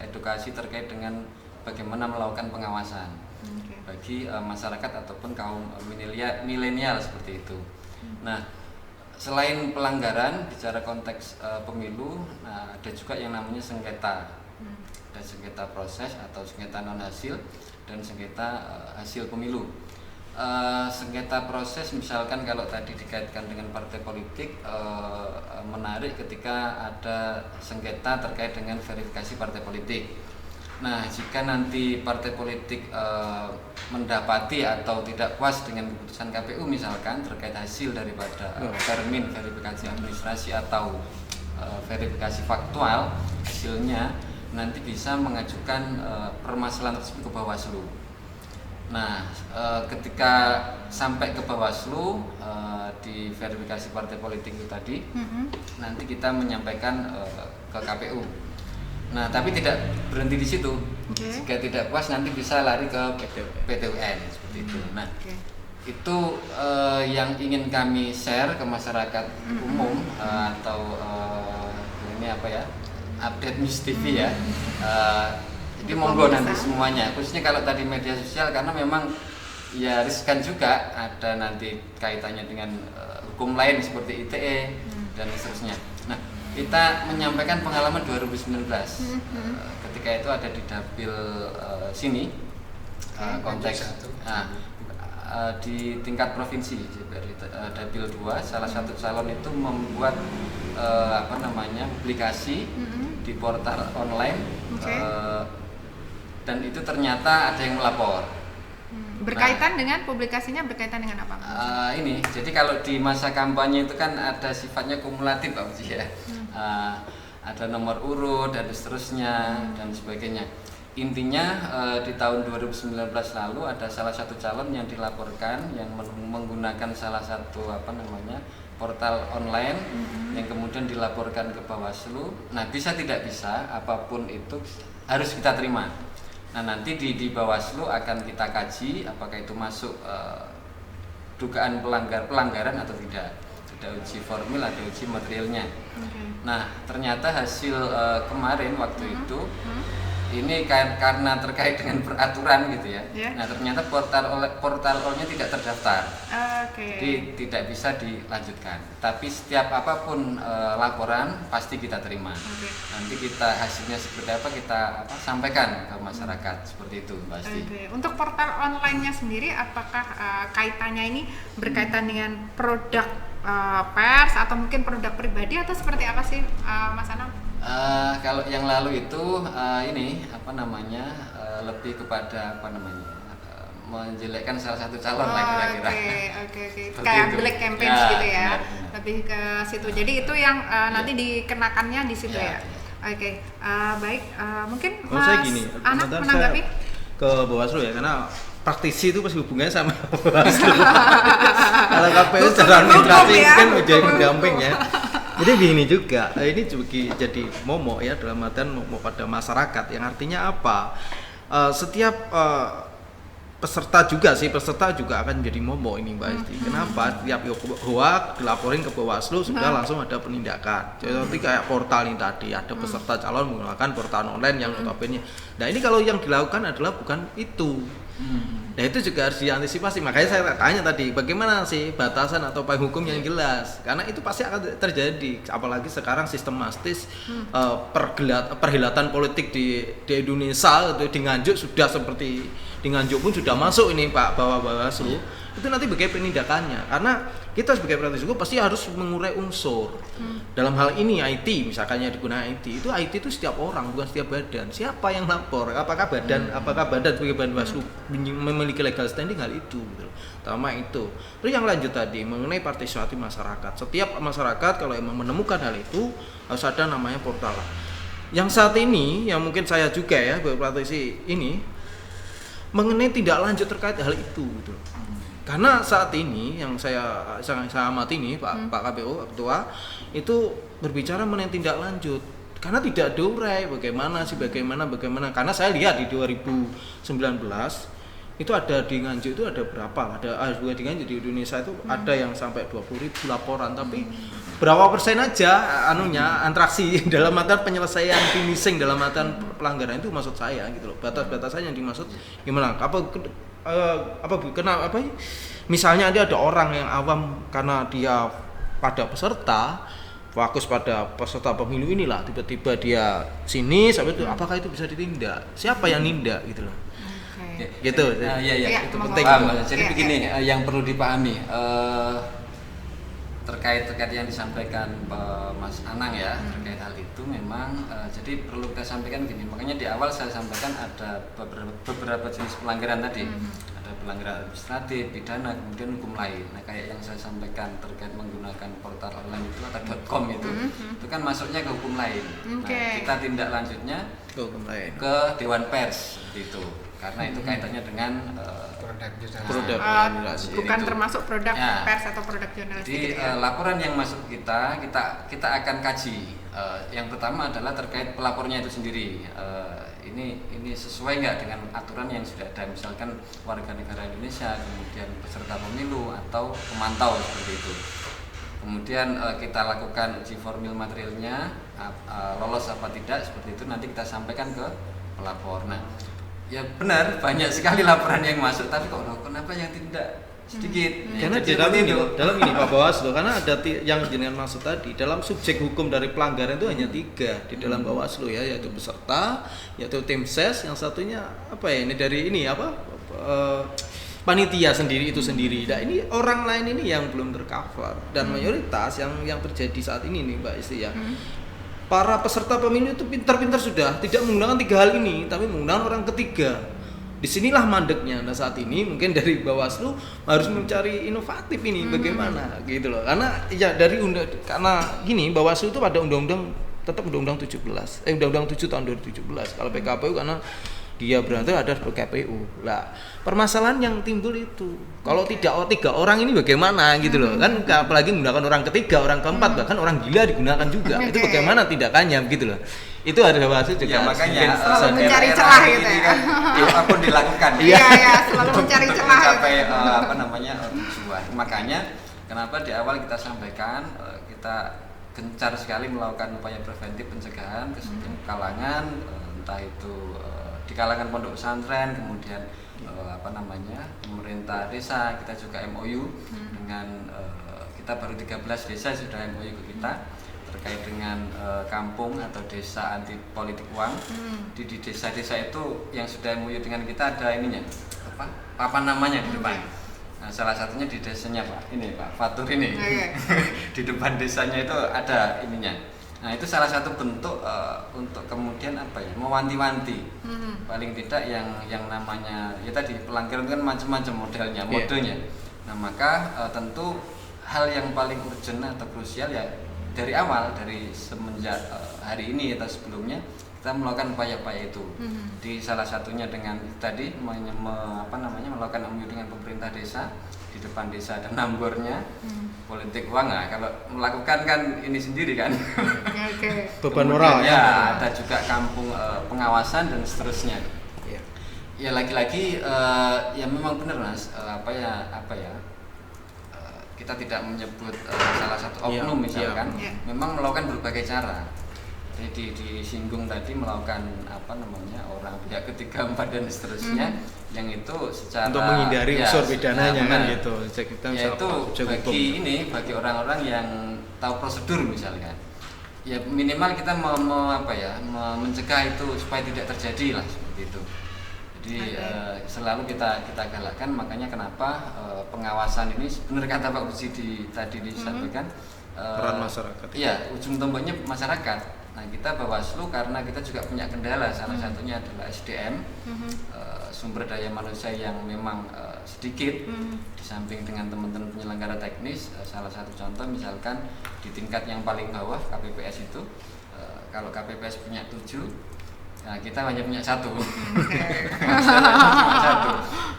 edukasi terkait dengan bagaimana melakukan pengawasan bagi masyarakat ataupun kaum milenial seperti itu. Nah, selain pelanggaran bicara konteks pemilu, nah, ada juga yang namanya sengketa. Ada sengketa proses atau sengketa non hasil dan sengketa hasil pemilu. Sengketa proses misalkan kalau tadi dikaitkan dengan partai politik, menarik ketika ada sengketa terkait dengan verifikasi partai politik. Nah, jika nanti partai politik mendapati atau tidak puas dengan keputusan KPU misalkan terkait hasil daripada termin verifikasi administrasi atau verifikasi faktual hasilnya, nanti bisa mengajukan permasalahan tersebut ke Bawaslu. Nah, ketika sampai ke Bawaslu di verifikasi partai politik itu tadi, nanti kita menyampaikan ke KPU. Nah, tapi tidak berhenti di situ. Jika tidak puas nanti bisa lari ke PT UN seperti itu. Nah, itu yang ingin kami share ke masyarakat umum atau ini update News TV ya. Jadi monggo nanti semuanya, khususnya kalau tadi media sosial, karena memang ya riskan juga ada nanti kaitannya dengan hukum lain seperti ITE dan seterusnya. Nah, kita menyampaikan pengalaman 2019 ketika itu ada di dapil sini konteks di tingkat provinsi dapil 2, salah satu calon itu membuat publikasi di portal online dan itu ternyata ada yang melapor.
Berkaitan dengan publikasinya, berkaitan dengan apa?
Ini, jadi kalau di masa kampanye itu kan ada sifatnya kumulatif Pak Puji ya. Ada nomor urut dan seterusnya dan sebagainya. Intinya di tahun 2019 lalu ada salah satu calon yang dilaporkan yang menggunakan salah satu portal online yang kemudian dilaporkan ke Bawaslu. Nah, bisa tidak bisa apapun itu harus kita terima. Nah, nanti di Bawaslu akan kita kaji apakah itu masuk dugaan pelanggaran atau tidak. Ada uji formil, ada uji materialnya. Nah, ternyata hasil kemarin waktu itu ini karena terkait dengan peraturan gitu ya.
Yeah.
Nah ternyata portal all-nya tidak terdaftar.
Oke.
Jadi tidak bisa dilanjutkan. Tapi setiap apapun laporan pasti kita terima.
Okay.
Nanti kita hasilnya seperti apa kita sampaikan ke masyarakat seperti itu, Mbak Asti.
Okay. Untuk portal online-nya sendiri, apakah kaitannya ini berkaitan dengan produk pers atau mungkin produk pribadi atau seperti apa sih, Mas Anam?
Kalau yang lalu itu ini lebih kepada menjelekkan salah satu calon lah kira-kira.
Oke. Kayak black campaign
ya,
gitu ya.
Benar.
Lebih ke situ. Jadi itu yang nanti dikenakannya di situ ya. Oke. Baik. Mungkin Mas Anam menanggapi
ke Bawaslu ya, karena praktisi itu pasti hubungannya sama Bawaslu. Kalau KPU secara administrasi kan menjadi pendamping ya. Jadi begini juga, ini jadi momok ya, dalam artian momok pada masyarakat, yang artinya apa? Setiap peserta juga akan menjadi momok ini, Mbak Esti. Kenapa? Setiap hoak dilaporin ke Bawaslu sudah langsung ada penindakan. Jadi kayak portal ini tadi, ada peserta calon menggunakan portal online yang notabene. Nah ini kalau yang dilakukan adalah bukan itu. Nah itu juga harus diantisipasi. Makanya saya tanya tadi, bagaimana sih batasan atau payung hukum yang jelas? Karena itu pasti akan terjadi. Apalagi sekarang sistematis perhelatan politik di Indonesia atau di Nganjuk sudah seperti di Nganjuk pun sudah masuk ini Pak Bawaslu. Itu nanti bagaimana penindakannya? Karena kita sebagai praktisi hukum pasti harus mengurai unsur. Dalam hal ini IT, misalkan yang digunakan IT itu setiap orang, bukan setiap badan. Siapa yang lapor? Apakah badan sebagai badan Bawaslu memiliki legal standing hal itu? Gitu. Pertama itu. Terus yang lanjut tadi mengenai partisipasi masyarakat. Setiap masyarakat kalau emang menemukan hal itu harus ada namanya portal. Yang saat ini, yang mungkin saya juga ya praktisi ini mengenai tindak lanjut terkait hal itu. Gitu. Karena saat ini yang saya amati ini Pak KPU Ketua itu berbicara mengenai tindak lanjut karena tidak diurai bagaimana karena saya lihat di 2019 itu ada di Nganjuk itu ada berapa di Nganjuk di Indonesia itu ada yang sampai 20.000 laporan tapi berapa persen aja interaksi dalam artian penyelesaian finishing dalam artian pelanggaran itu maksud saya gitu loh, batas-batasan yang dimaksud gimana misalnya ada orang yang awam karena dia pada peserta fokus pada peserta pemilu inilah tiba-tiba dia sinis itu apakah itu bisa ditindak, siapa yang nindak gitu loh. Gitu.
Itu penting. Jadi begini, yang perlu dipahami terkait yang disampaikan Mas Anang ya, terkait hal itu memang jadi perlu kita sampaikan gini. Makanya di awal saya sampaikan ada beberapa jenis pelanggaran tadi. Ada pelanggaran administratif, pidana, kemudian hukum lain. Nah, kayak yang saya sampaikan terkait menggunakan portal online itu atau .com itu kan masuknya ke hukum lain. Nah, kita tindak lanjutnya
ke hukum lain.
Ke Dewan Pers seperti itu. Karena itu kaitannya dengan
produk
bukan termasuk produk pers atau produk jurnalistik.
Jadi laporan yang masuk kita akan kaji. Yang pertama adalah terkait pelapornya itu sendiri. Ini sesuai nggak dengan aturan yang sudah ada, misalkan warga negara Indonesia, kemudian peserta pemilu atau pemantau seperti itu. Kemudian kita lakukan uji formil materialnya, lolos apa tidak seperti itu, nanti kita sampaikan ke pelapor. Nah, ya benar banyak sekali laporan yang masuk, tapi kenapa yang tidak sedikit?
Karena dalam ini Pak Bawaslu, karena ada yang jenengan maksud tadi dalam subjek hukum dari pelanggaran itu hanya 3 di dalam Bawaslu ya, yaitu peserta, yaitu tim ses, yang satunya panitia sendiri itu sendiri. Nah ini orang lain ini yang belum tercover dan mayoritas yang terjadi saat ini nih Mbak Isti ya. Para peserta pemilu itu pintar-pintar sudah tidak menggunakan 3 hal ini, tapi menggunakan orang ketiga. Disinilah mandeknya. Nah saat ini mungkin dari Bawaslu harus mencari inovatif ini bagaimana gitu loh. Karena ya karena gini Bawaslu itu pada undang-undang 7 tahun 2017 kalau PKPU karena dia berarti ada PKPU. Lah, permasalahan yang timbul itu kalau tidak 3 orang ini bagaimana gitu loh. Kan apalagi menggunakan orang ketiga, orang keempat, bahkan orang gila digunakan juga. Itu bagaimana tindakannya gitu loh. Itu ada Bawaslu juga.
Ya makanya
selalu mencari celah gitu ya.
Apapun dilakukan.
Iya, selalu mencari celah.
Mencapai tujuan. Makanya kenapa di awal kita sampaikan kita gencar sekali melakukan upaya preventif pencegahan ke setiap kalangan, entah itu di kalangan pondok pesantren, kemudian pemerintah desa. Kita juga MOU dengan kita baru 13 desa sudah MOU ke kita terkait dengan kampung atau desa anti politik uang. Di desa-desa itu yang sudah MOU dengan kita ada ininya, papan namanya di depan. Nah, salah satunya di desanya Pak Fatur ini. Di depan desanya itu ada ininya. Nah, itu salah satu bentuk untuk kemudian mewanti-wanti. Paling tidak yang namanya ya tadi pelanggaran kan macam-macam modenya. Nah, maka tentu hal yang paling urgent atau krusial ya dari awal, dari semenjak hari ini atau sebelumnya kita melakukan upaya-upaya itu. Di salah satunya dengan tadi melakukan MOU dengan pemerintah desa, di depan desa ada nambornya. Politik uang, nah, kalau melakukan kan ini sendiri kan.
Beban moral
ya. Ada juga kampung pengawasan dan seterusnya. Ya lagi-lagi ya memang benar Mas, kita tidak menyebut salah satu oknum misalkan, memang melakukan berbagai cara. Jadi disinggung tadi melakukan orang pihak ketiga, empat dan seterusnya, yang itu secara
untuk menghindari unsur pidananya kan gitu.
Ya itu bagi orang-orang yang tahu prosedur misalkan. Ya minimal kita mencegah itu supaya tidak terjadi lah seperti itu. Jadi selalu kita galakkan, makanya kenapa pengawasan ini benar kata Pak Buzi tadi disampaikan,
peran masyarakat.
Iya, ujung tombaknya masyarakat. Nah, kita Bawaslu karena kita juga punya kendala, salah satunya adalah SDM, sumber daya manusia yang memang sedikit, di samping dengan teman-teman penyelenggara teknis. Salah satu contoh misalkan di tingkat yang paling bawah KPPS itu, kalau KPPS punya 7, nah kita hanya punya 1.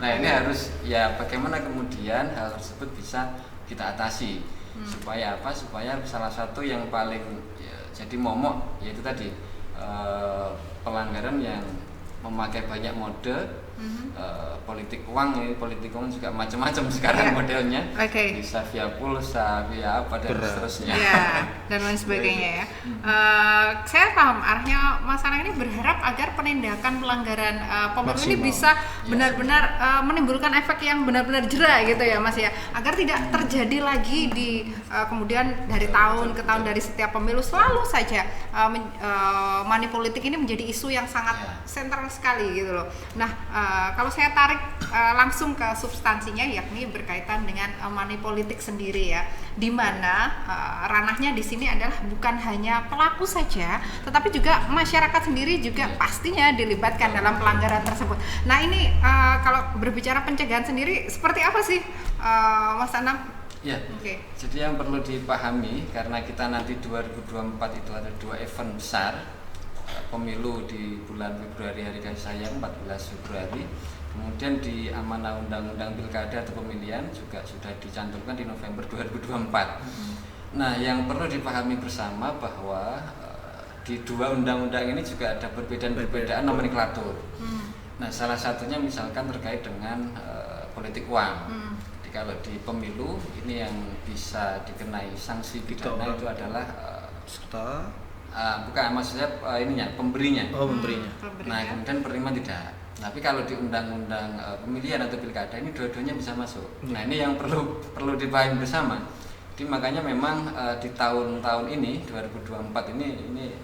Nah, ini harus ya bagaimana kemudian hal tersebut bisa kita atasi. Supaya salah satu yang paling jadi momok yaitu tadi pelanggaran yang memakai banyak mode. Politik uang juga macam-macam sekarang modelnya. Bisa via pulsa, via apa dan seterusnya.
Dan lain sebagainya ya. Saya paham arahnya Mas Anang ini berharap agar penindakan pelanggaran pemilu ini bisa benar-benar menimbulkan efek yang benar-benar jera gitu ya Mas ya, agar tidak terjadi lagi di kemudian dari tahun ke tahun, dari setiap pemilu selalu saja money politik ini menjadi isu yang sangat sentral sekali gitu loh. Nah, kalau saya tarik langsung ke substansinya, yakni berkaitan dengan money politik sendiri ya, di mana ranahnya di sini adalah bukan hanya pelaku saja, tetapi juga masyarakat sendiri juga pastinya dilibatkan dalam pelanggaran tersebut. Nah, ini kalau berbicara pencegahan sendiri seperti apa sih, Mas Anam?
Ya, jadi yang perlu dipahami karena kita nanti 2024 itu ada 2 event besar. Pemilu di bulan Februari, hari kasih sayang 14 Februari, kemudian di amanah undang-undang pilkada atau pemilihan juga sudah dicantumkan di November 2024. Nah, yang perlu dipahami bersama bahwa di 2 undang-undang ini juga ada perbedaan nomenklatur. Nah, salah satunya misalkan terkait dengan politik uang. Jadi kalau di pemilu ini yang bisa dikenai sanksi pidana itu adalah bukan, maksudnya pemberinya.
Pemberinya.
Nah, kemudian penerima tidak. Tapi kalau di undang-undang pemilihan atau pilkada ini dua-duanya bisa masuk. Nah, ini yang perlu dipahami bersama. Jadi makanya memang di tahun-tahun ini 2024 ini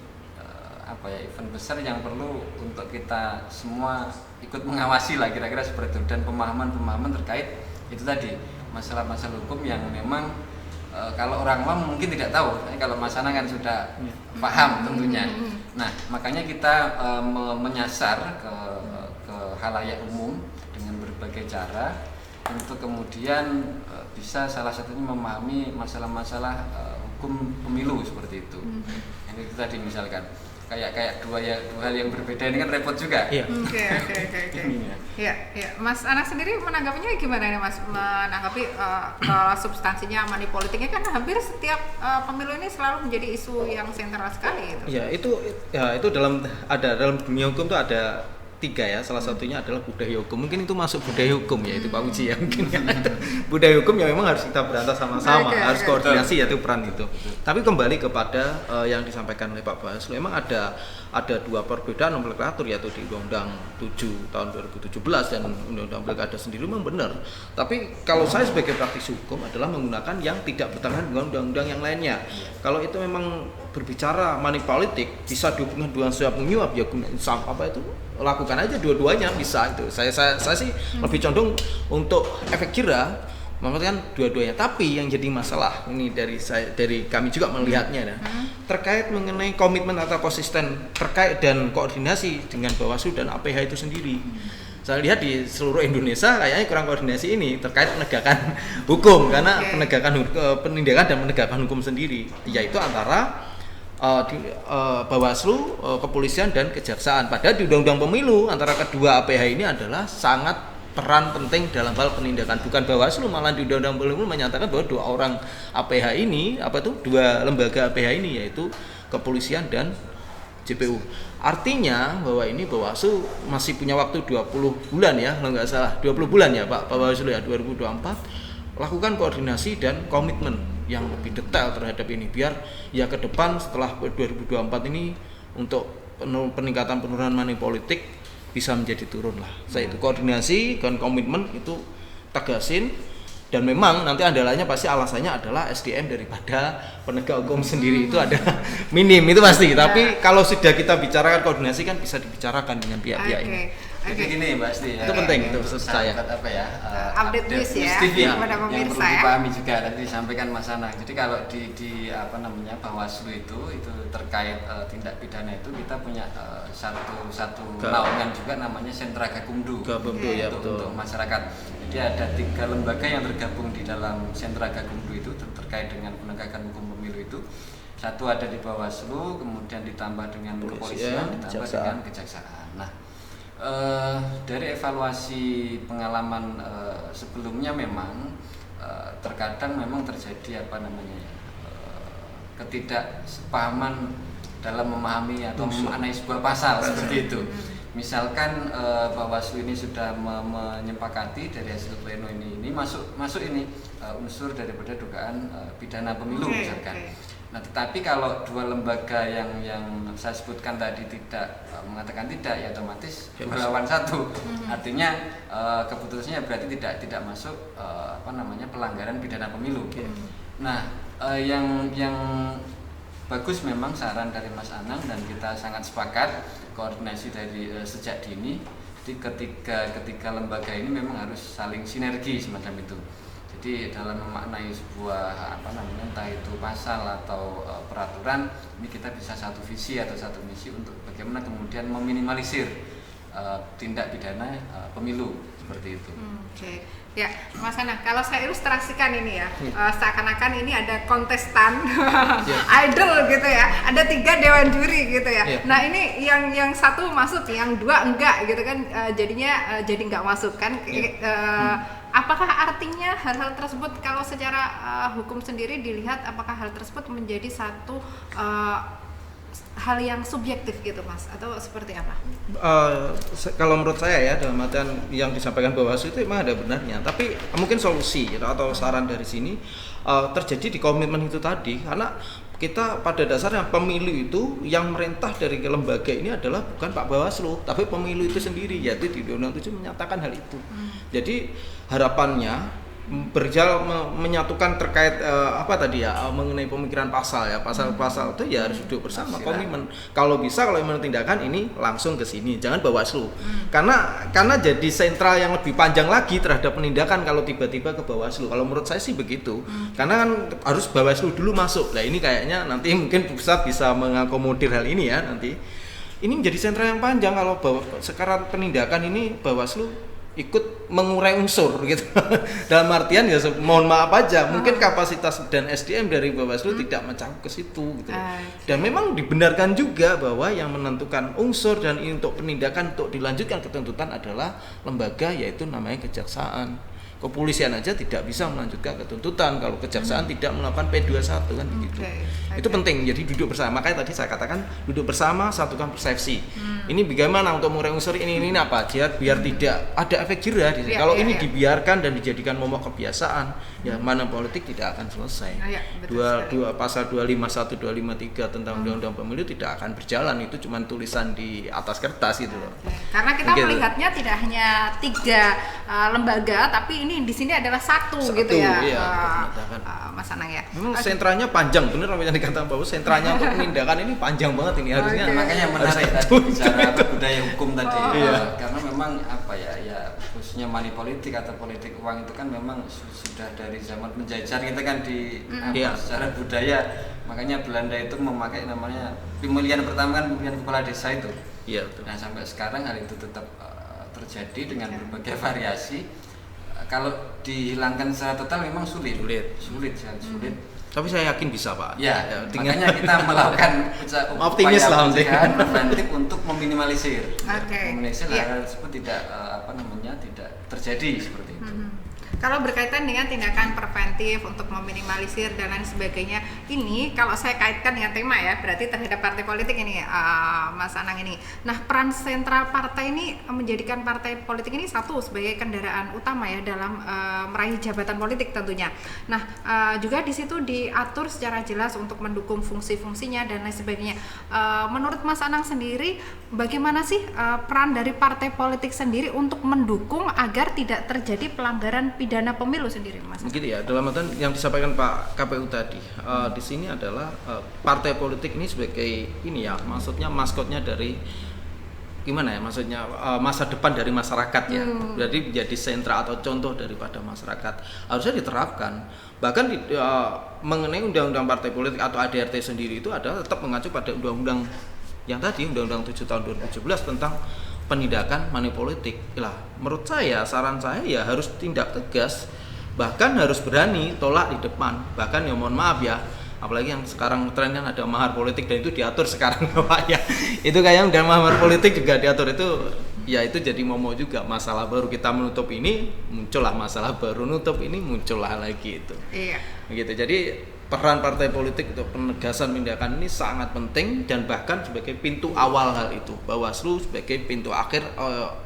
event besar yang perlu untuk kita semua ikut mengawasi lah, kira-kira seperti itu, dan pemahaman terkait itu tadi masalah-masalah hukum yang memang kalau orang awam mungkin tidak tahu, kalau Mas Anang kan sudah paham tentunya. Nah, makanya kita menyasar ke halayak umum dengan berbagai cara untuk kemudian bisa salah satunya memahami masalah-masalah hukum pemilu seperti itu. Ini kita tadi misalkan kayak dua hal yang berbeda ini kan repot juga.
Oke. Ya, Mas Anang sendiri menanggapinya gimana nih Mas? Menanggapi substansinya money politiknya kan hampir setiap pemilu ini selalu menjadi isu yang sentral sekali gitu.
Ya, itu dalam dunia hukum itu ada tiga ya, salah satunya adalah budaya hukum. Mungkin itu masuk budaya hukum ya, itu Pak Uji ya mungkin ya. Budaya hukum yang memang harus kita berantas sama-sama, harus koordinasi yaitu peran itu. Tapi kembali kepada yang disampaikan oleh Pak Bawaslu, memang ada dua perbedaan nomenklatur, yaitu di Undang-Undang 7 tahun 2017 dan Undang-Undang Pilkada sendiri memang benar. Tapi kalau saya sebagai praktisi hukum adalah menggunakan yang tidak bertentangan dengan undang-undang yang lainnya. Kalau itu memang berbicara money politik, bisa dihubungkan dengan suap menyuap, ya apa itu lakukan aja dua-duanya bisa itu. Saya sih lebih condong untuk efek jera kan dua-duanya. Tapi yang jadi masalah ini dari kami juga melihatnya terkait mengenai komitmen atau konsisten terkait dan koordinasi dengan Bawaslu dan APH itu sendiri. Saya lihat di seluruh Indonesia kayaknya kurang koordinasi ini terkait penegakan hukum, karena penindakan dan penegakan hukum sendiri, yaitu antara Bawaslu, kepolisian dan kejaksaan. Padahal di Undang-Undang Pemilu antara kedua APH ini adalah sangat peran penting dalam hal penindakan. Bukan Bawaslu, malah di Undang-Undang Pemilu menyatakan bahwa dua orang APH ini, dua lembaga APH ini, yaitu kepolisian dan JPU. Artinya bahwa ini Bawaslu masih punya waktu 20 bulan ya, kalau nggak salah 20 bulan ya Pak Bawaslu ya, 2024 lakukan koordinasi dan komitmen yang lebih detail terhadap ini, biar ya ke depan setelah 2024 ini untuk peningkatan penurunan money politik bisa menjadi turun lah. Saya itu koordinasi dan komitmen itu tegasin, dan memang nanti andalanya pasti alasannya adalah SDM daripada penegak hukum sendiri itu ada minim, itu pasti. Tapi kalau sudah kita bicarakan koordinasi kan bisa dibicarakan dengan pihak-pihak ini.
Jadi gini Mbak Asti,
itu penting itu saya.
Apa ya?
Update news ya kepada pemirsa ya.
Yang perlu dipahami juga tadi disampaikan Mas Anang. Jadi kalau di Bawaslu itu terkait tindak pidana itu kita punya satu naungan juga namanya Sentra Gakumdu untuk masyarakat. Jadi ada 3 lembaga yang tergabung di dalam Sentra Gakumdu itu terkait dengan penegakan hukum pemilu itu. Satu ada di Bawaslu, kemudian ditambah dengan kepolisian, ditambah dengan kejaksaan. Nah, dari evaluasi pengalaman sebelumnya memang terkadang memang terjadi ketidaksepahaman dalam memahami atau memaknai sebuah pasal seperti itu. Misalkan Bawaslu ini sudah menyepakati dari hasil pleno ini masuk ini unsur daripada dugaan pidana pemilu misalkan. Nah, tetapi kalau dua lembaga yang saya sebutkan tadi tidak mengatakan tidak, ya otomatis berlawan satu. Artinya keputusannya berarti tidak masuk pelanggaran pidana pemilu. Nah, yang bagus memang saran dari Mas Anang dan kita sangat sepakat koordinasi dari sejak dini. Jadi ketika lembaga ini memang harus saling sinergi semacam itu. Jadi dalam memaknai sebuah entah itu pasal atau peraturan, ini kita bisa satu visi atau satu misi untuk bagaimana kemudian meminimalisir tindak pidana pemilu seperti itu.
Ya, Mas Anang, kalau saya ilustrasikan ini ya, seakan-akan ini ada kontestan idol gitu ya, ada 3 dewan juri gitu ya. Nah ini yang satu masuk, yang 2 enggak gitu kan, jadinya jadi enggak masuk kan. Apakah artinya hal-hal tersebut kalau secara hukum sendiri dilihat, apakah hal tersebut menjadi satu hal yang subjektif gitu Mas, atau seperti apa?
Kalau menurut saya ya, dalam artian yang disampaikan Bawaslu itu memang ada benarnya, tapi mungkin solusi atau saran dari sini terjadi di komitmen itu tadi, karena kita pada dasarnya pemilu itu yang merintah dari lembaga ini adalah bukan Pak Bawaslu, tapi pemilu itu sendiri, yaitu di Undang-Undang 7 menyatakan hal itu. Jadi harapannya menyatukan terkait mengenai pemikiran pasal ya, pasal-pasal itu ya harus duduk bersama, komitmen. Kalau bisa, kalau memang tindakan ini langsung ke sini, jangan Bawaslu. Karena jadi sentral yang lebih panjang lagi terhadap penindakan kalau tiba-tiba ke Bawaslu. Kalau menurut saya sih begitu. Karena kan harus Bawaslu dulu masuk. Nah, ini kayaknya nanti mungkin pusat bisa mengakomodir hal ini ya nanti. Ini menjadi sentral yang panjang kalau sekarang penindakan ini Bawaslu ikut mengurai unsur gitu. Dalam artian ya mohon maaf aja, mungkin kapasitas dan SDM dari Bawaslu tidak mencakup ke situ gitu. Dan memang dibenarkan juga bahwa yang menentukan unsur dan untuk penindakan untuk dilanjutkan ke tuntutan adalah lembaga, yaitu namanya kejaksaan. kepolisian aja tidak bisa melanjutkan ke tuntutan kalau kejaksaan tidak melakukan P21 kan begitu. Itu penting. Jadi duduk bersama. Makanya tadi saya katakan duduk bersama, satukan persepsi. Ini bagaimana untuk mengurangi unsur ini apa biar tidak ada efek jerah. Kalau ini dibiarkan dan dijadikan momok kebiasaan, ya mana politik tidak akan selesai. Dua pasal 251 253 tentang undang-undang pemilu tidak akan berjalan. Itu cuma tulisan di atas kertas gitu loh.
Karena kita melihatnya tidak hanya 3 lembaga, tapi ini di sini adalah satu gitu ya,
iya,
Mas Anang ya.
Memang sentranya panjang, bener apa yang dikatakan Pak Bos, sentranya untuk penindakan ini panjang banget ini harusnya.
Makanya menarik tadi bicara budaya hukum tadi, karena memang apa ya khususnya money politik atau politik uang itu kan memang sudah dari zaman penjajahan kita kan secara budaya. Makanya Belanda itu memakai namanya pemilihan pertama kan pemilihan kepala desa itu.
Iya betul.
Nah sampai sekarang hal itu tetap terjadi dengan berbagai variasi. Kalau dihilangkan secara total memang sulit. Tapi saya yakin bisa Pak. Ya makanya kita melakukan
optimis lah
preventif untuk meminimalisir. Meminimalisir hal tersebut tidak tidak terjadi seperti itu.
Kalau berkaitan dengan tindakan preventif untuk meminimalisir dan lain sebagainya, ini kalau saya kaitkan dengan tema ya, berarti terhadap partai politik ini, Mas Anang ini. Nah, peran sentral partai ini menjadikan partai politik ini satu sebagai kendaraan utama ya dalam meraih jabatan politik tentunya. Nah, juga di situ diatur secara jelas untuk mendukung fungsi-fungsinya dan lain sebagainya. Menurut Mas Anang sendiri, bagaimana sih peran dari partai politik sendiri untuk mendukung agar tidak terjadi pelanggaran pidana pemilu sendiri, Mas?
Begitu ya, dalam artian yang disampaikan Pak KPU tadi, di sini adalah partai politik ini sebagai ini ya, maksudnya maskotnya dari gimana ya, maksudnya masa depan dari masyarakat ya, jadi menjadi sentra atau contoh daripada masyarakat harusnya diterapkan. Bahkan mengenai undang-undang partai politik atau ADRT sendiri itu adalah tetap mengacu pada undang-undang yang tadi, Undang-Undang 7 tahun 2017 tentang penindakan money politik. Lah, menurut saya, saran saya ya harus tindak tegas, bahkan harus berani tolak di depan. Bahkan ya mohon maaf ya, apalagi yang sekarang trennya ada mahar politik dan itu diatur sekarang Pak ya. Itu kayak udah mahar politik juga diatur itu, ya itu jadi momok juga. Masalah baru kita menutup ini, muncullah masalah baru, nutup ini muncullah lagi itu.
Iya.
Begitu. Jadi peran partai politik untuk penegasan tindakan ini sangat penting dan bahkan sebagai pintu awal hal itu. Bawaslu sebagai pintu akhir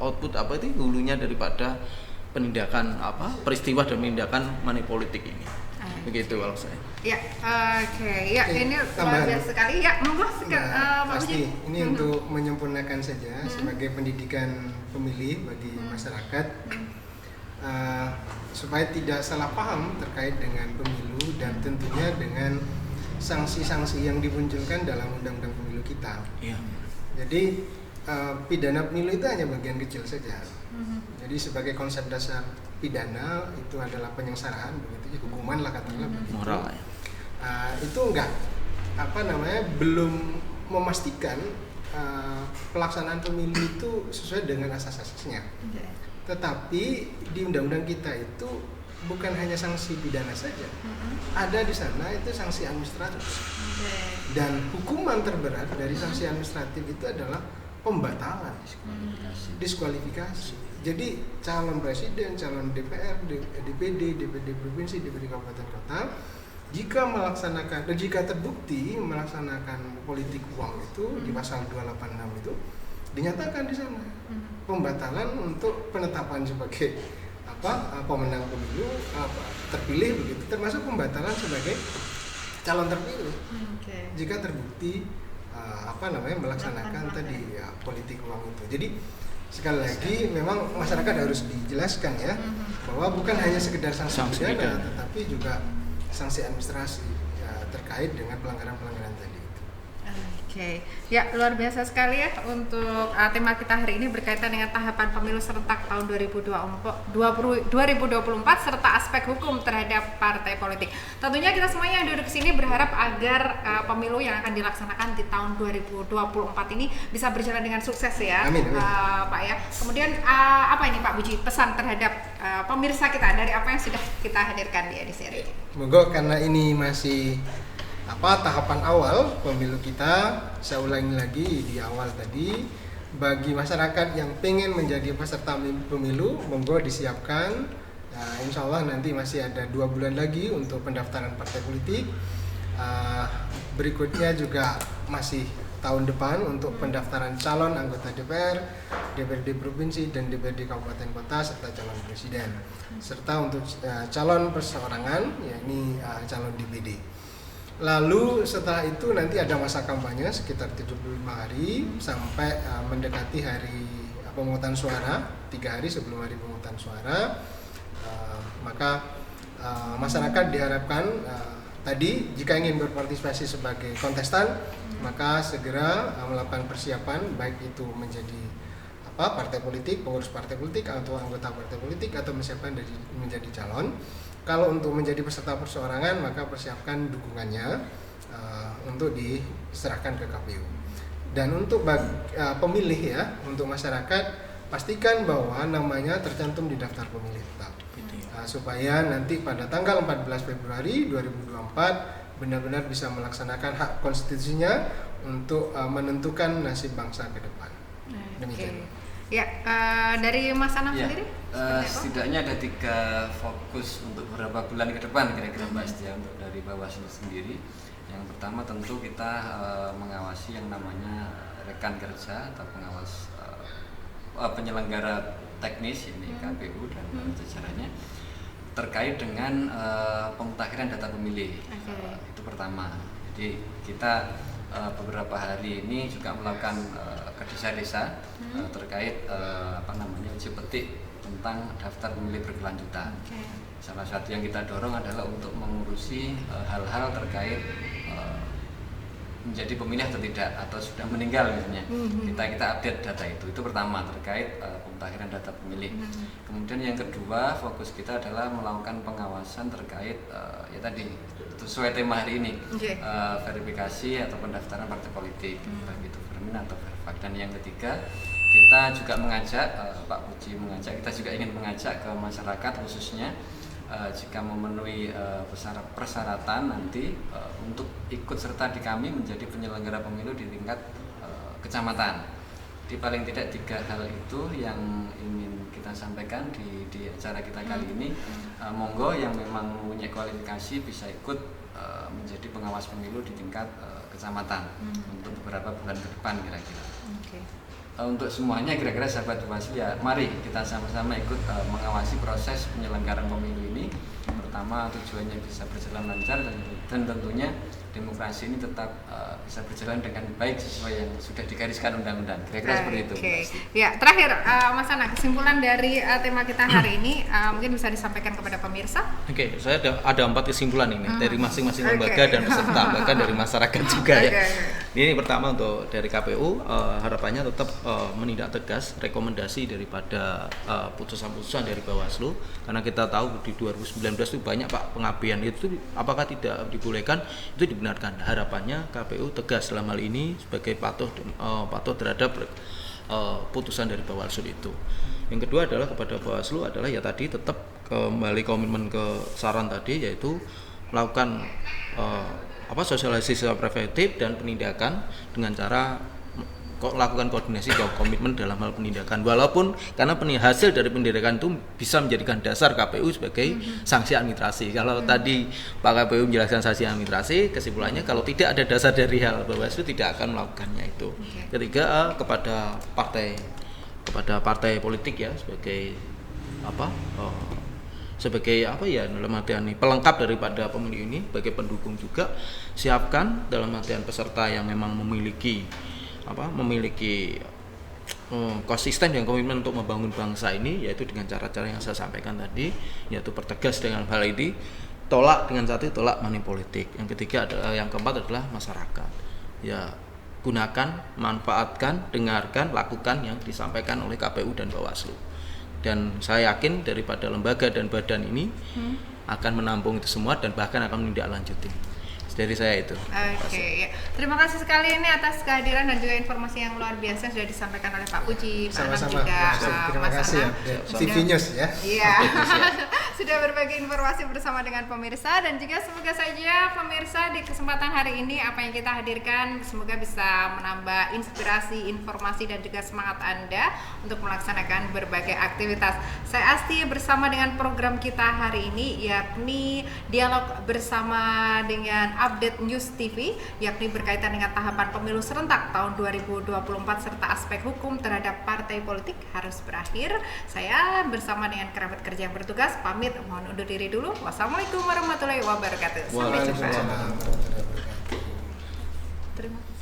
output hulunya daripada penindakan peristiwa dan penindakan money politik ini. Begitu kalau saya.
Ya, ya ini luar biasa sekali ya. Monggo
pasti ini untuk menyempurnakan saja sebagai pendidikan pemilih bagi masyarakat. Supaya tidak salah paham terkait dengan pemilu dan tentunya dengan sanksi-sanksi yang dimunculkan dalam undang-undang pemilu kita.
Iya.
Jadi pidana pemilu itu hanya bagian kecil saja. Jadi sebagai konsep dasar pidana itu adalah penyengsaraan, begitu hukuman lah katakanlah
moral ya.
Itu enggak belum memastikan pelaksanaan pemilu itu sesuai dengan asas-asasnya. Tetapi di undang-undang kita itu bukan hanya sanksi pidana saja, ada di sana itu sanksi administratif. Dan hukuman terberat dari sanksi administratif itu adalah pembatalan, diskualifikasi. Jadi calon presiden, calon DPR, DPD, DPD provinsi, DPD kabupaten kota, jika terbukti melaksanakan politik uang itu di pasal 286 itu dinyatakan di sana pembatalan untuk penetapan sebagai pemenang pemilu terpilih begitu, termasuk pembatalan sebagai calon terpilih jika terbukti melaksanakan tadi politik uang itu. Jadi sekali lagi memang masyarakat harus dijelaskan ya bahwa bukan hanya sekedar sanksi pidana tetapi juga sanksi administrasi terkait dengan pelanggaran-pelanggaran tadi.
Ya luar biasa sekali ya untuk tema kita hari ini berkaitan dengan tahapan pemilu serentak tahun 2024 serta aspek hukum terhadap partai politik. Tentunya kita semuanya yang duduk di sini berharap agar pemilu yang akan dilaksanakan di tahun 2024 ini bisa berjalan dengan sukses ya.
Amin.
Pak ya. Kemudian apa ini Pak Buji, pesan terhadap pemirsa kita dari apa yang sudah kita hadirkan di edisi hari ini?
Semoga karena ini masih tahapan awal pemilu kita, saya ulangi lagi di awal tadi, bagi masyarakat yang pengen menjadi peserta pemilu, monggo disiapkan Insya Allah nanti masih ada 2 bulan lagi untuk pendaftaran partai politik. Berikutnya juga masih tahun depan untuk pendaftaran calon anggota DPR, DPRD provinsi dan DPRD kabupaten kota serta calon presiden, serta untuk calon perseorangan yakni calon DPD. Lalu setelah itu nanti ada masa kampanye sekitar 75 hari sampai mendekati hari pemungutan suara, 3 hari sebelum hari pemungutan suara. Maka masyarakat diharapkan tadi jika ingin berpartisipasi sebagai kontestan maka segera melakukan persiapan, baik itu menjadi partai politik, pengurus partai politik atau anggota partai politik atau persiapan menjadi calon. Kalau untuk menjadi peserta perseorangan maka persiapkan dukungannya untuk diserahkan ke KPU. Dan untuk pemilih ya, untuk masyarakat pastikan bahwa namanya tercantum di daftar pemilih tetap. Supaya nanti pada tanggal 14 Februari 2024 benar-benar bisa melaksanakan hak konstitusinya untuk menentukan nasib bangsa ke depan. Demikian.
Ya, dari Mas Anam sendiri?
Setidaknya ada 3 fokus untuk beberapa bulan ke depan kira-kira Mbak Astia untuk dari Bawaslu sendiri. Yang pertama tentu kita mengawasi yang namanya rekan kerja atau pengawas penyelenggara teknis ini KPU dan jajarannya terkait dengan pemutakhiran data pemilih. Itu pertama. Jadi kita beberapa hari ini juga melakukan ke desa-desa terkait uji petik tentang daftar pemilih berkelanjutan. Salah satu yang kita dorong adalah untuk mengurusi hal-hal terkait menjadi pemilih atau tidak, atau sudah meninggal misalnya. Kita update data itu pertama terkait pemutakhiran data pemilih. Kemudian yang kedua fokus kita adalah melakukan pengawasan terkait ya tadi sesuai tema hari ini, verifikasi atau pendaftaran partai politik, baik itu Vermin atau Verfak. Dan yang ketiga kita juga mengajak Pak Puji kita juga ingin mengajak ke masyarakat khususnya jika memenuhi persyaratan nanti untuk ikut serta di kami menjadi penyelenggara pemilu di tingkat kecamatan. Jadi paling tidak 3 hal itu yang ingin kita sampaikan di acara kita kali ini. Monggo yang memang mempunyai kualifikasi bisa ikut menjadi pengawas pemilu di tingkat kecamatan untuk beberapa bulan ke depan kira-kira. Untuk semuanya kira-kira sahabat Bawaslu ya, mari kita sama-sama ikut mengawasi proses penyelenggaraan pemilu ini. Pertama tujuannya bisa berjalan lancar dan tentunya demokrasi ini tetap bisa berjalan dengan baik sesuai yang sudah digariskan undang-undang. Kira-kira seperti itu.
Ya, terakhir Mas Ana, kesimpulan dari tema kita hari ini mungkin bisa disampaikan kepada pemirsa.
Saya ada 4 kesimpulan ini dari masing-masing lembaga dan peserta, bahkan dari masyarakat juga ya. Ini pertama untuk dari KPU, harapannya tetap menindak tegas rekomendasi daripada putusan-putusan dari Bawaslu, karena kita tahu di 2019 itu banyak Pak pengabaian itu, apakah tidak dibolehkan itu dibenarkan. Harapannya KPU tegas dalam hal ini sebagai patuh terhadap putusan dari Bawaslu itu. Yang kedua adalah kepada Bawaslu adalah ya tadi tetap kembali komitmen ke saran tadi, yaitu melakukan sosialisasi preventif dan penindakan dengan cara lakukan koordinasi dan komitmen dalam hal penindakan, walaupun karena hasil dari penindakan itu bisa menjadikan dasar KPU sebagai sanksi administrasi. Kalau tadi Pak KPU menjelaskan sanksi administrasi, kesimpulannya kalau tidak ada dasar dari hal Bawaslu tidak akan melakukannya itu. Ketiga kepada partai politik ya sebagai dalam artian pelengkap daripada pemilu ini, sebagai pendukung juga siapkan dalam artian peserta yang memang memiliki konsisten dan komitmen untuk membangun bangsa ini, yaitu dengan cara-cara yang saya sampaikan tadi, yaitu pertegas dengan hal ini, tolak money politik. Yang ketiga adalah, yang keempat adalah masyarakat. Ya, gunakan, manfaatkan, dengarkan, lakukan yang disampaikan oleh KPU dan Bawaslu. Dan saya yakin daripada lembaga dan badan ini akan menampung itu semua dan bahkan akan menindaklanjuti. Dari saya itu.
Ya. Terima kasih sekali ini atas kehadiran dan juga informasi yang luar biasa yang sudah disampaikan oleh Pak Puji, Pak Anam juga
terima kasih ya TV News ya.
Iya. Sudah berbagi informasi bersama dengan pemirsa, dan juga semoga saja pemirsa di kesempatan hari ini apa yang kita hadirkan semoga bisa menambah inspirasi, informasi dan juga semangat Anda untuk melaksanakan berbagai aktivitas. Saya Asti bersama dengan program kita hari ini, yakni dialog bersama dengan Update News TV, yakni berkaitan dengan tahapan pemilu serentak tahun 2024 serta aspek hukum terhadap partai politik harus berakhir. Saya bersama dengan kerabat kerja yang bertugas pamit, mohon undur diri dulu. Wassalamualaikum warahmatullahi wabarakatuh. Sampai jumpa.
Waalaikumsalam warahmatullahi wabarakatuh.
Terima kasih.